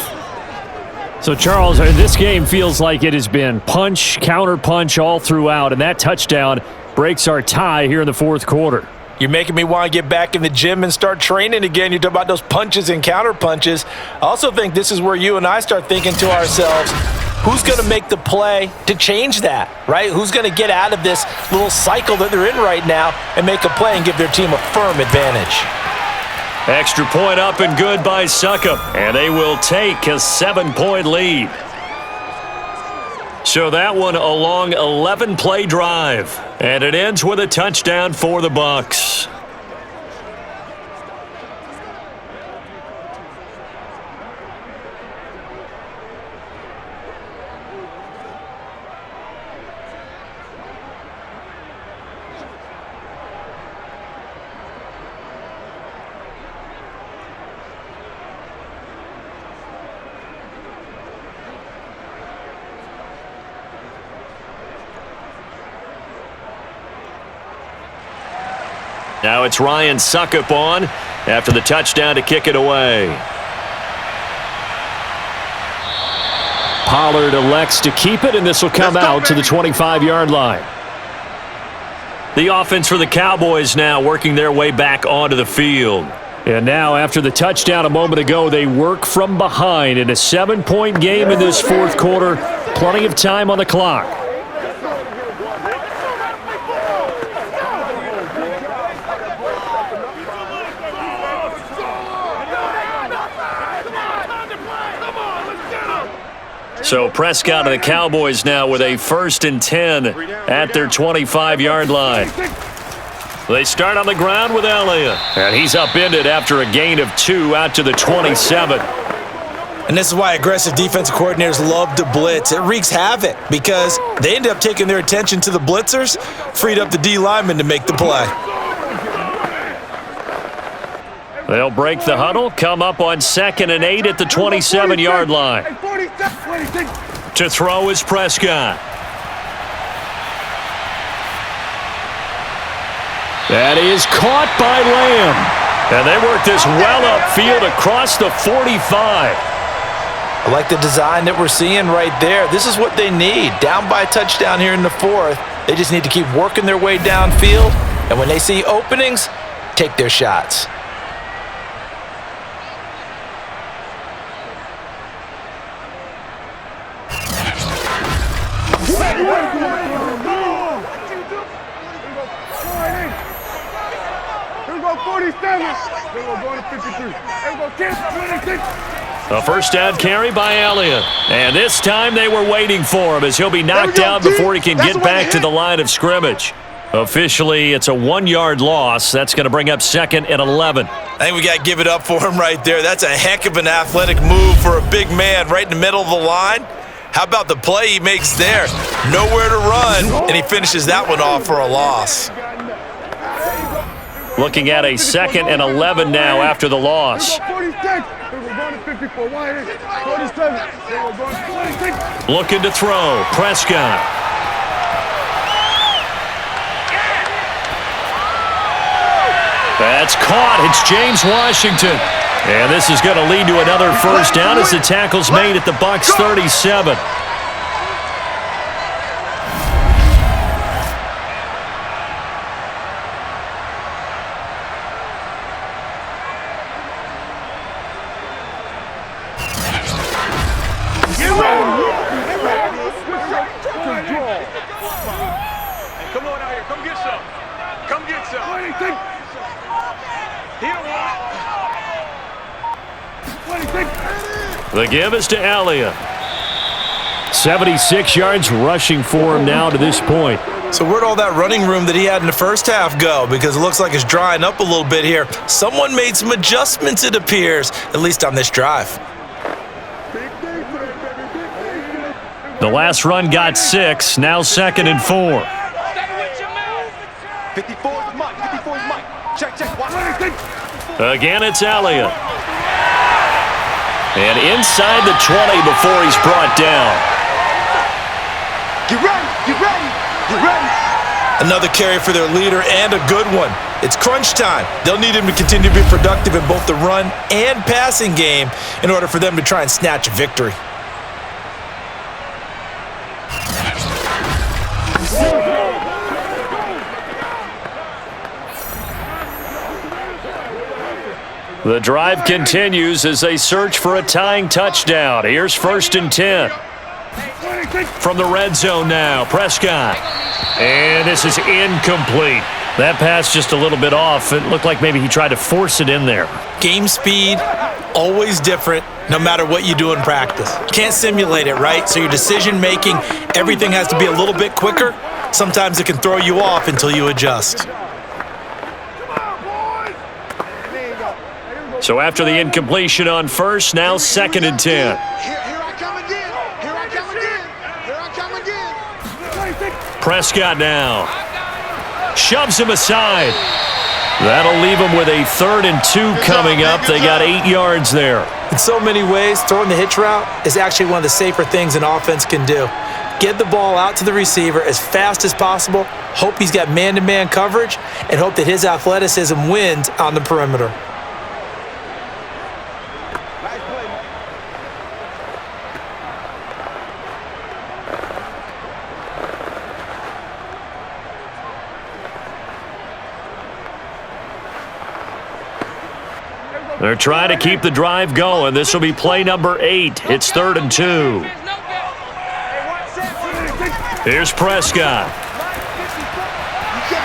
S8: So, Charles, this game feels like it has been punch, counter-punch all throughout, and that touchdown breaks our tie here in the 4th quarter.
S3: You're making me want to get back in the gym and start training again. You're talking about those punches and counter punches. I also think this is where you and I start thinking to ourselves, who's going to make the play to change that, right? Who's going to get out of this little cycle that they're in right now and make a play and give their team a firm advantage?
S2: Extra point up and good by Succop, and they will take a 7-point lead. So that one a long 11-play drive, and it ends with a touchdown for the Bucs. Now it's Ryan Succop on after the touchdown to kick it away.
S8: Pollard elects to keep it, and this will come out to the 25-yard line.
S2: The offense for the Cowboys now working their way back onto the field.
S8: And now, after the touchdown a moment ago, they work from behind in a 7-point game in this 4th quarter. Plenty of time on the clock.
S2: So Prescott and the Cowboys now with a 1st and 10 at their 25-yard line. They start on the ground with Elliott. And he's upended after a gain of 2 out to the 27.
S3: And this is why aggressive defensive coordinators love to blitz. It wreaks havoc because they end up taking their attention to the blitzers, freed up the D lineman to make the play.
S2: They'll break the huddle, come up on 2nd and 8 at the 27-yard line. To throw is Prescott.
S8: That is caught by Lamb.
S2: And they work this well upfield across the 45.
S3: I like the design that we're seeing right there. This is what they need. Down by a touchdown here in the 4th. They just need to keep working their way downfield. And when they see openings, take their shots.
S2: A first down carry by Elliott. And this time they were waiting for him as he'll be knocked down before he can get back to the line of scrimmage. Officially, it's a 1-yard loss. That's going to bring up 2nd and 11.
S3: I think we got to give it up for him right there. That's a heck of an athletic move for a big man right in the middle of the line. How about the play he makes there? Nowhere to run, and he finishes that one off for a loss.
S2: Looking at a 2nd and 11 now after the loss. Looking to throw, Prescott. That's caught. It's James Washington. And this is going to lead to another first down as the tackle's made at the Bucs 37.
S5: Come get some. Come get some. What do you think? He don't want it. What do you think?
S2: The give is to Elliott. 76 yards rushing for him now to this point.
S3: So where'd all that running room that he had in the first half go? Because it looks like it's drying up a little bit here. Someone made some adjustments, it appears, at least on this drive.
S2: The last run got 6, now 2nd and 4.
S5: Stay with your man.
S4: 54 is Mike. 54 is Mike. Check. Watch.
S2: Again, it's Elliott. And inside the 20 before he's brought down.
S4: Get ready.
S3: Another carry for their leader and a good one. It's crunch time. They'll need him to continue to be productive in both the run and passing game in order for them to try and snatch a victory.
S2: The drive continues as they search for a tying touchdown. Here's 1st and 10. From the red zone now, Prescott. And this is incomplete. That pass just a little bit off. It looked like maybe he tried to force it in there.
S3: Game speed, always different, no matter what you do in practice. Can't simulate it, right? So your decision making, everything has to be a little bit quicker. Sometimes it can throw you off until you adjust.
S2: So after the incompletion on 1st, now 2nd and 10. Prescott now. Shoves him aside. That'll leave him with a 3rd and 2 coming up. They got 8 yards there.
S3: In so many ways, throwing the hitch route is actually one of the safer things an offense can do. Get the ball out to the receiver as fast as possible, hope he's got man-to-man coverage, and hope that his athleticism wins on the perimeter.
S2: They're trying to keep the drive going. This will be play number 8. It's 3rd and 2. Here's Prescott.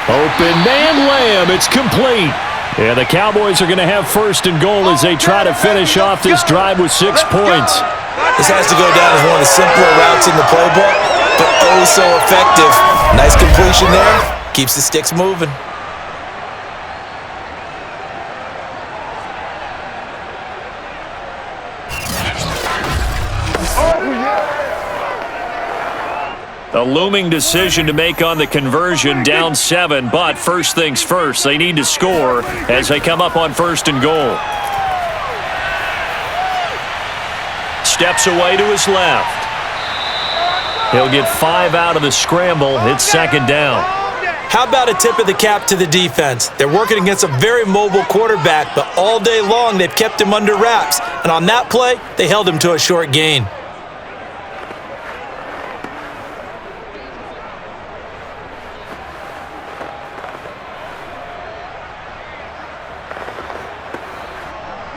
S2: Open man Lamb. It's complete. And the Cowboys are going to have 1st and goal as they try to finish off this drive with 6 points.
S3: This has to go down as one of the simpler routes in the playbook, but oh so effective. Nice completion there. Keeps the sticks moving.
S2: A looming decision to make on the conversion, down 7, but first things first, they need to score as they come up on 1st and goal. Steps away to his left. He'll get 5 out of the scramble. It's 2nd down.
S3: How about a tip of the cap to the defense? They're working against a very mobile quarterback, but all day long they've kept him under wraps. And on that play, they held him to a short gain.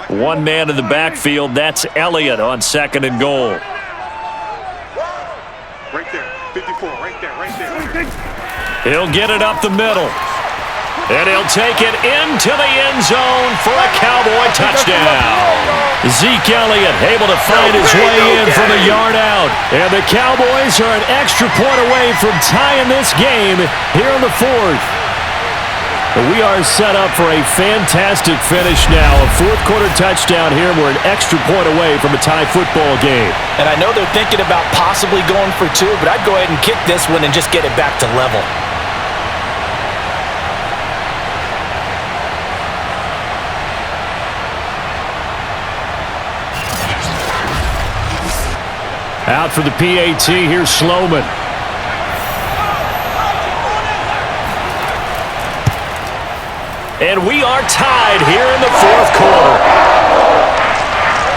S2: One man in the backfield. That's Elliott on 2nd and goal.
S4: Right there. 54. Right there.
S2: He'll get it up the middle. And he'll take it into the end zone for a Cowboy touchdown. Zeke Elliott able to find his way in from a yard out. And the Cowboys are an extra point away from tying this game here in the 4th. We are set up for a fantastic finish now. A 4th quarter touchdown here. We're an extra point away from a tie football game.
S3: And I know they're thinking about possibly going for 2, but I'd go ahead and kick this one and just get it back to level.
S2: Out for the PAT, here's Sloman. And we are tied here in the 4th quarter.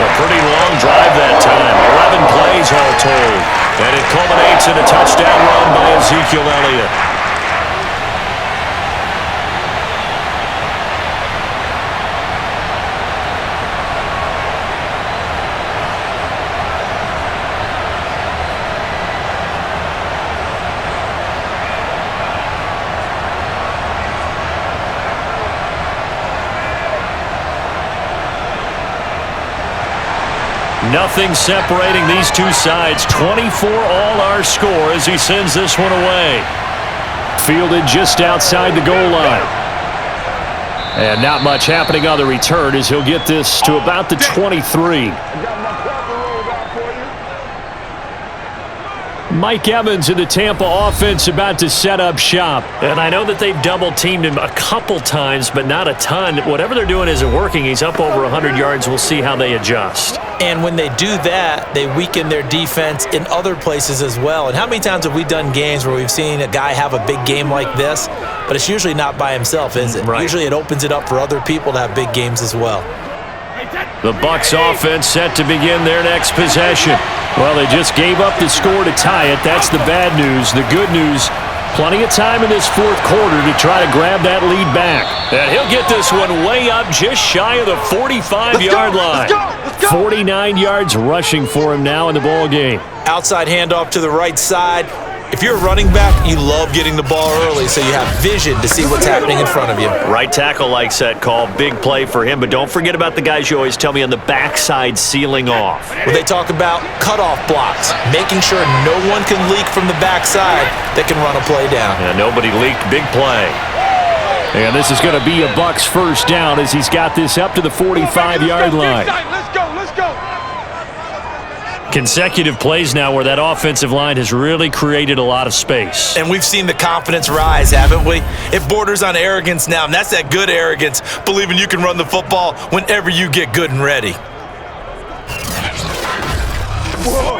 S2: A pretty long drive that time. 11 plays all told. And it culminates in a touchdown run by Ezekiel Elliott.
S8: nothing separating these two sides. 24 all our score as he sends this one away. Fielded just outside the goal line. And not much happening on the return as he'll get this to about the 23. Mike Evans in the Tampa offense about to set up shop.
S2: And I know that they've double-teamed him a couple times, but not a ton. Whatever they're doing isn't working. He's up over 100 yards. We'll see how they adjust.
S3: And when they do that, they weaken their defense in other places as well. And how many times have we done games where we've seen a guy have a big game like this, but it's usually not by himself, is it?
S2: Right.
S3: Usually it opens it up for other people to have big games as well.
S8: The Bucs offense set to begin their next possession. Well, they just gave up the score to tie it. That's the bad news. The good news, plenty of time in this fourth quarter to try to grab that lead back.
S2: And he'll get this one way up just shy of the 45-yard line.
S8: 49 yards rushing for him now in the ball game.
S3: Outside handoff to the right side. If you're a running back, you love getting the ball early so you have vision to see what's happening in front of you.
S2: Right tackle likes that call. Big play for him. But don't forget about the guys you always tell me on the backside sealing off.
S3: Well, they talk about cutoff blocks, making sure no one can leak from the backside that can run a play down.
S2: Yeah, nobody leaked. Big play.
S8: And this is going to be a Bucs first down as he's got this up to the 45-yard line.
S5: Let's go, let's go.
S2: Consecutive plays now where that offensive line has really created a lot of space.
S3: And we've seen the confidence rise, haven't we? It borders on arrogance now, and that's that good arrogance, believing you can run the football whenever you get good and ready.
S5: Whoa.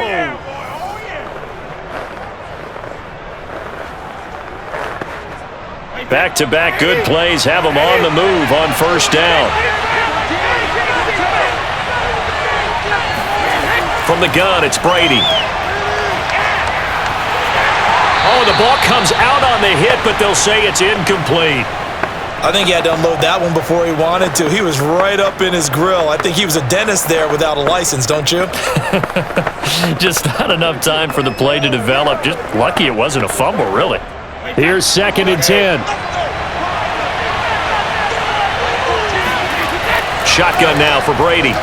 S2: Back-to-back good plays have them on the move on first down. From the gun, it's Brady. Oh, the ball comes out on the hit, but they'll say it's incomplete.
S3: I think he had to unload that one before he wanted to. He was right up in his grill. I think he was a dentist there without a license, don't you?
S2: Just not enough time for the play to develop. Just lucky it wasn't a fumble, really.
S8: Here's 2nd and 10.
S2: Shotgun now for Brady.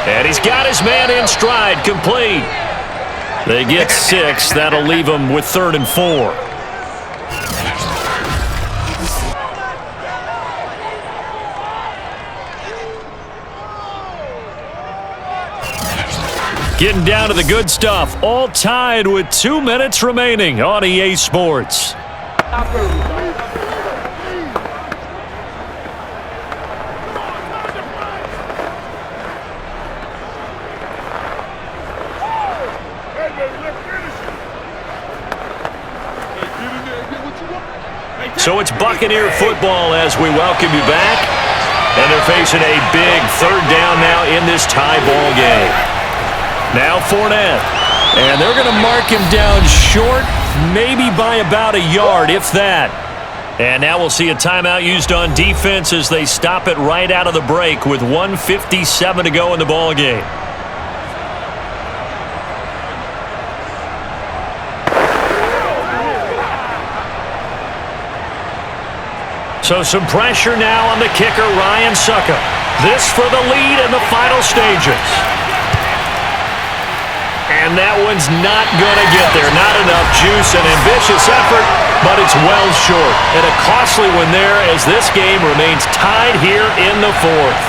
S2: And he's got his man in stride, complete. They get 6. That'll leave them with 3rd and 4. Getting down to the good stuff. All tied with 2 minutes remaining on EA Sports. So it's Buccaneer football as we welcome you back. And they're facing a big 3rd down now in this tie ball game. Now Fournette. And they're going to mark him down short, maybe by about a yard, if that. And now we'll see a timeout used on defense as they stop it right out of the break with 1:57 to go in the ball game. So some pressure now on the kicker, Ryan Suckup. This for the lead in the final stages. And that one's not going to get there. Not enough juice, an ambitious effort, but it's well short. And a costly one there as this game remains tied here in the 4th.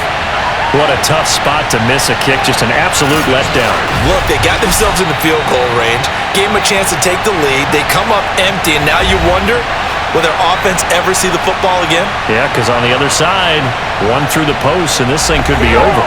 S2: What a tough spot to miss a kick. Just an absolute letdown.
S3: Look, they got themselves in the field goal range, gave them a chance to take the lead. They come up empty, and now you wonder, will their offense ever see the football again?
S2: Yeah, because on the other side, one through the post, and this thing could be over.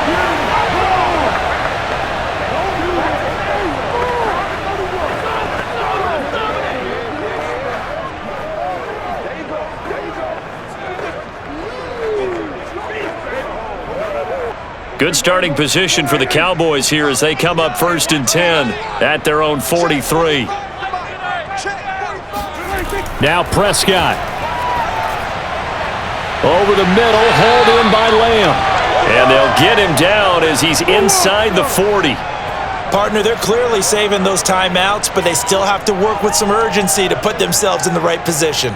S2: Good starting position for the Cowboys here as they come up 1st and 10 at their own 43.
S8: Now Prescott. Over the middle, hauled in by Lamb.
S2: And they'll get him down as he's inside the 40.
S3: Partner, they're clearly saving those timeouts, but they still have to work with some urgency to put themselves in the right position.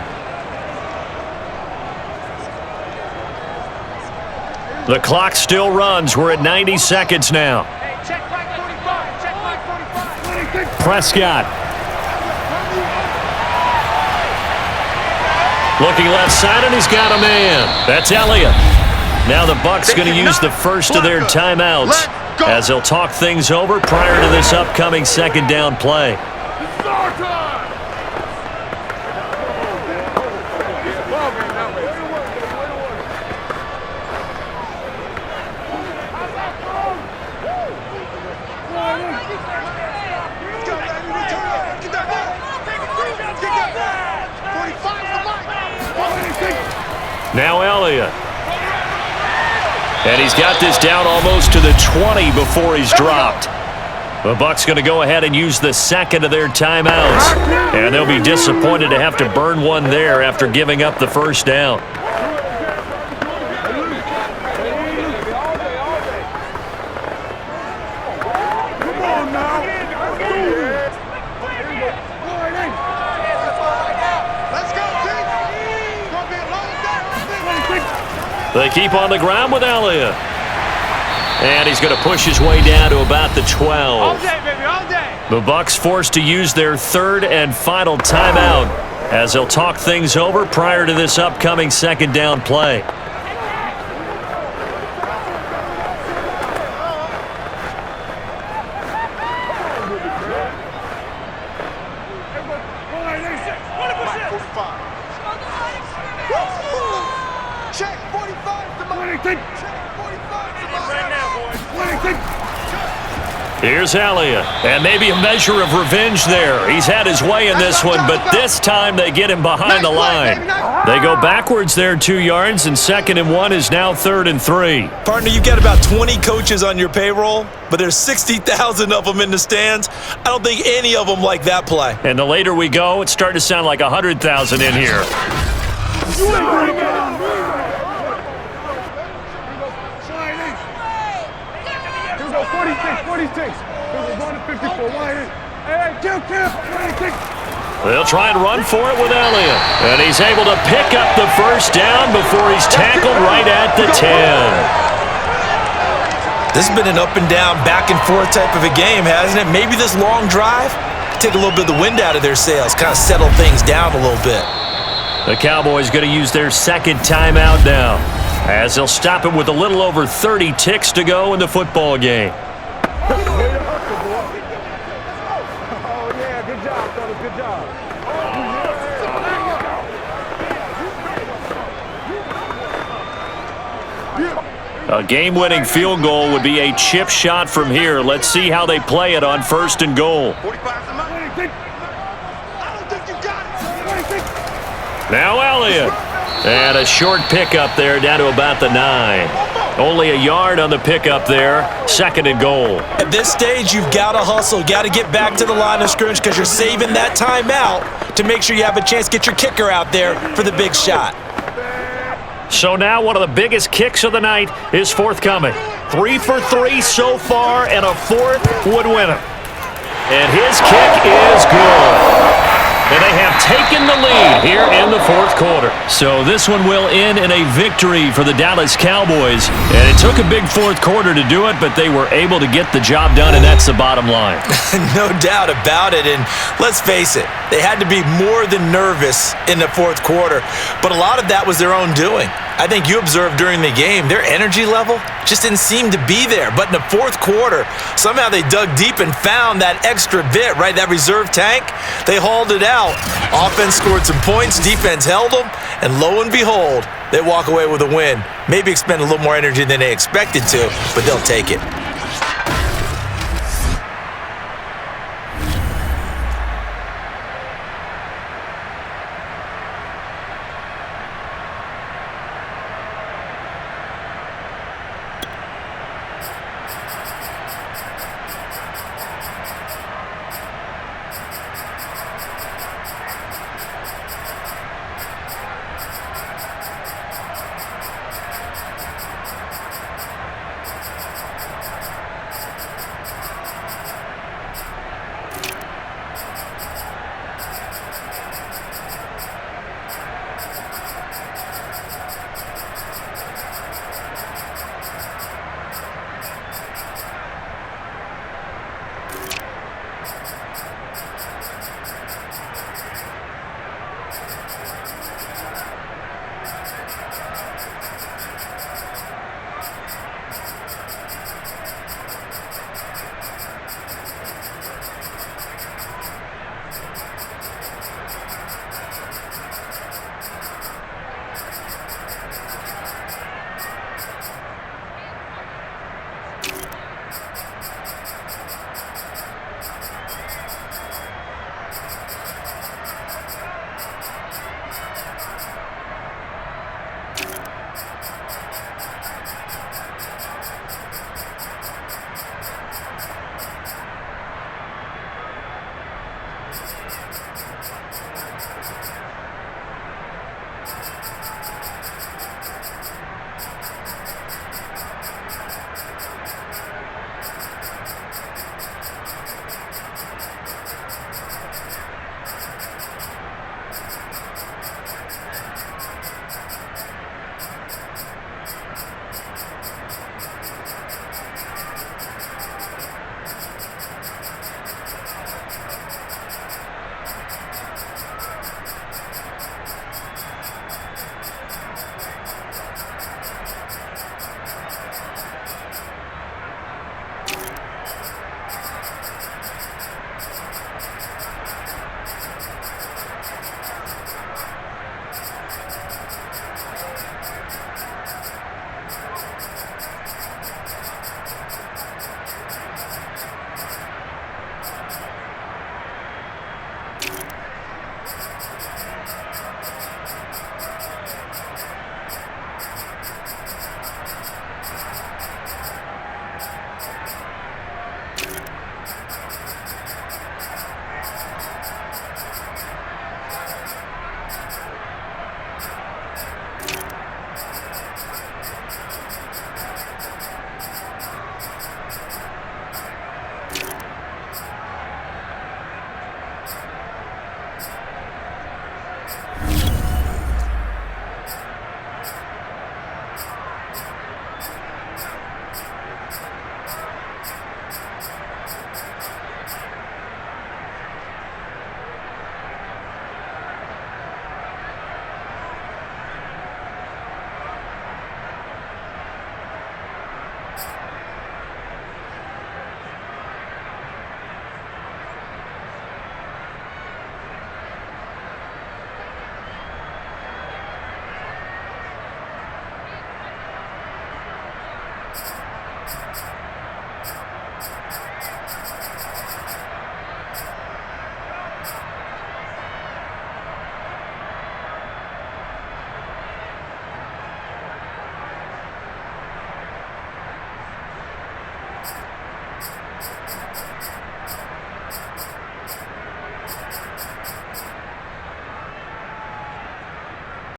S2: The clock still runs. We're at 90 seconds now.
S5: Hey, check flag 45. Check flag 45.
S8: Prescott.
S2: Looking left side, and he's got a man. That's Elliott. Now the Bucs going to use the first of their timeouts as they'll talk things over prior to this upcoming second down play. Now Elliott. And he's got this down almost to the 20 before he's dropped. The Bucs going to go ahead and use the second of their timeouts. And they'll be disappointed to have to burn one there after giving up the first down. They keep on the ground with Elliott. And he's going to push his way down to about the 12.
S5: All day, baby, all day.
S2: The Bucs forced to use their third and final timeout as they'll talk things over prior to this upcoming second down play.
S4: Check 45 to my check 45 to my
S2: Here's Elliott, and maybe a measure of revenge there. He's had his way in this one, but this time they get him behind the line. They go backwards there 2 yards, and 2nd and 1 is now 3rd and 3.
S3: Partner, you've got about 20 coaches on your payroll, but there's 60,000 of them in the stands. I don't think any of them like that play.
S2: And the later we go, it's starting to sound like 100,000 in here. They'll try and run for it with Elliott. And he's able to pick up the first down before he's tackled right at the 10.
S3: This has been an up and down, back and forth type of a game, hasn't it? Maybe this long drive, take a little bit of the wind out of their sails, kind of settle things down a little bit.
S2: The Cowboys going to use their second timeout now, as they'll stop it with a little over 30 ticks to go in the football game. A game-winning field goal would be a chip shot from here. Let's see how they play it on 1st and goal. Now Elliott. And a short pickup there down to about the 9. Only a yard on the pickup there. 2nd and goal.
S3: At this stage, you've got to hustle. Got to get back to the line of scrimmage because you're saving that timeout to make sure you have a chance to get your kicker out there for the big shot.
S2: So now one of the biggest kicks of the night is forthcoming. 3 for 3 so far, and a 4th would win it. And his kick is good. And they have taken the lead here in the 4th quarter. So this one will end in a victory for the Dallas Cowboys. And it took a big 4th quarter to do it, but they were able to get the job done, and that's the bottom line.
S3: No doubt about it. And let's face it, they had to be more than nervous in the 4th quarter. But a lot of that was their own doing. I think you observed during the game, their energy level just didn't seem to be there. But in the 4th quarter, somehow they dug deep and found that extra bit, right? That reserve tank. They hauled it out. Offense scored some points, defense held them, and lo and behold, they walk away with a win. Maybe expend a little more energy than they expected to, but they'll take it.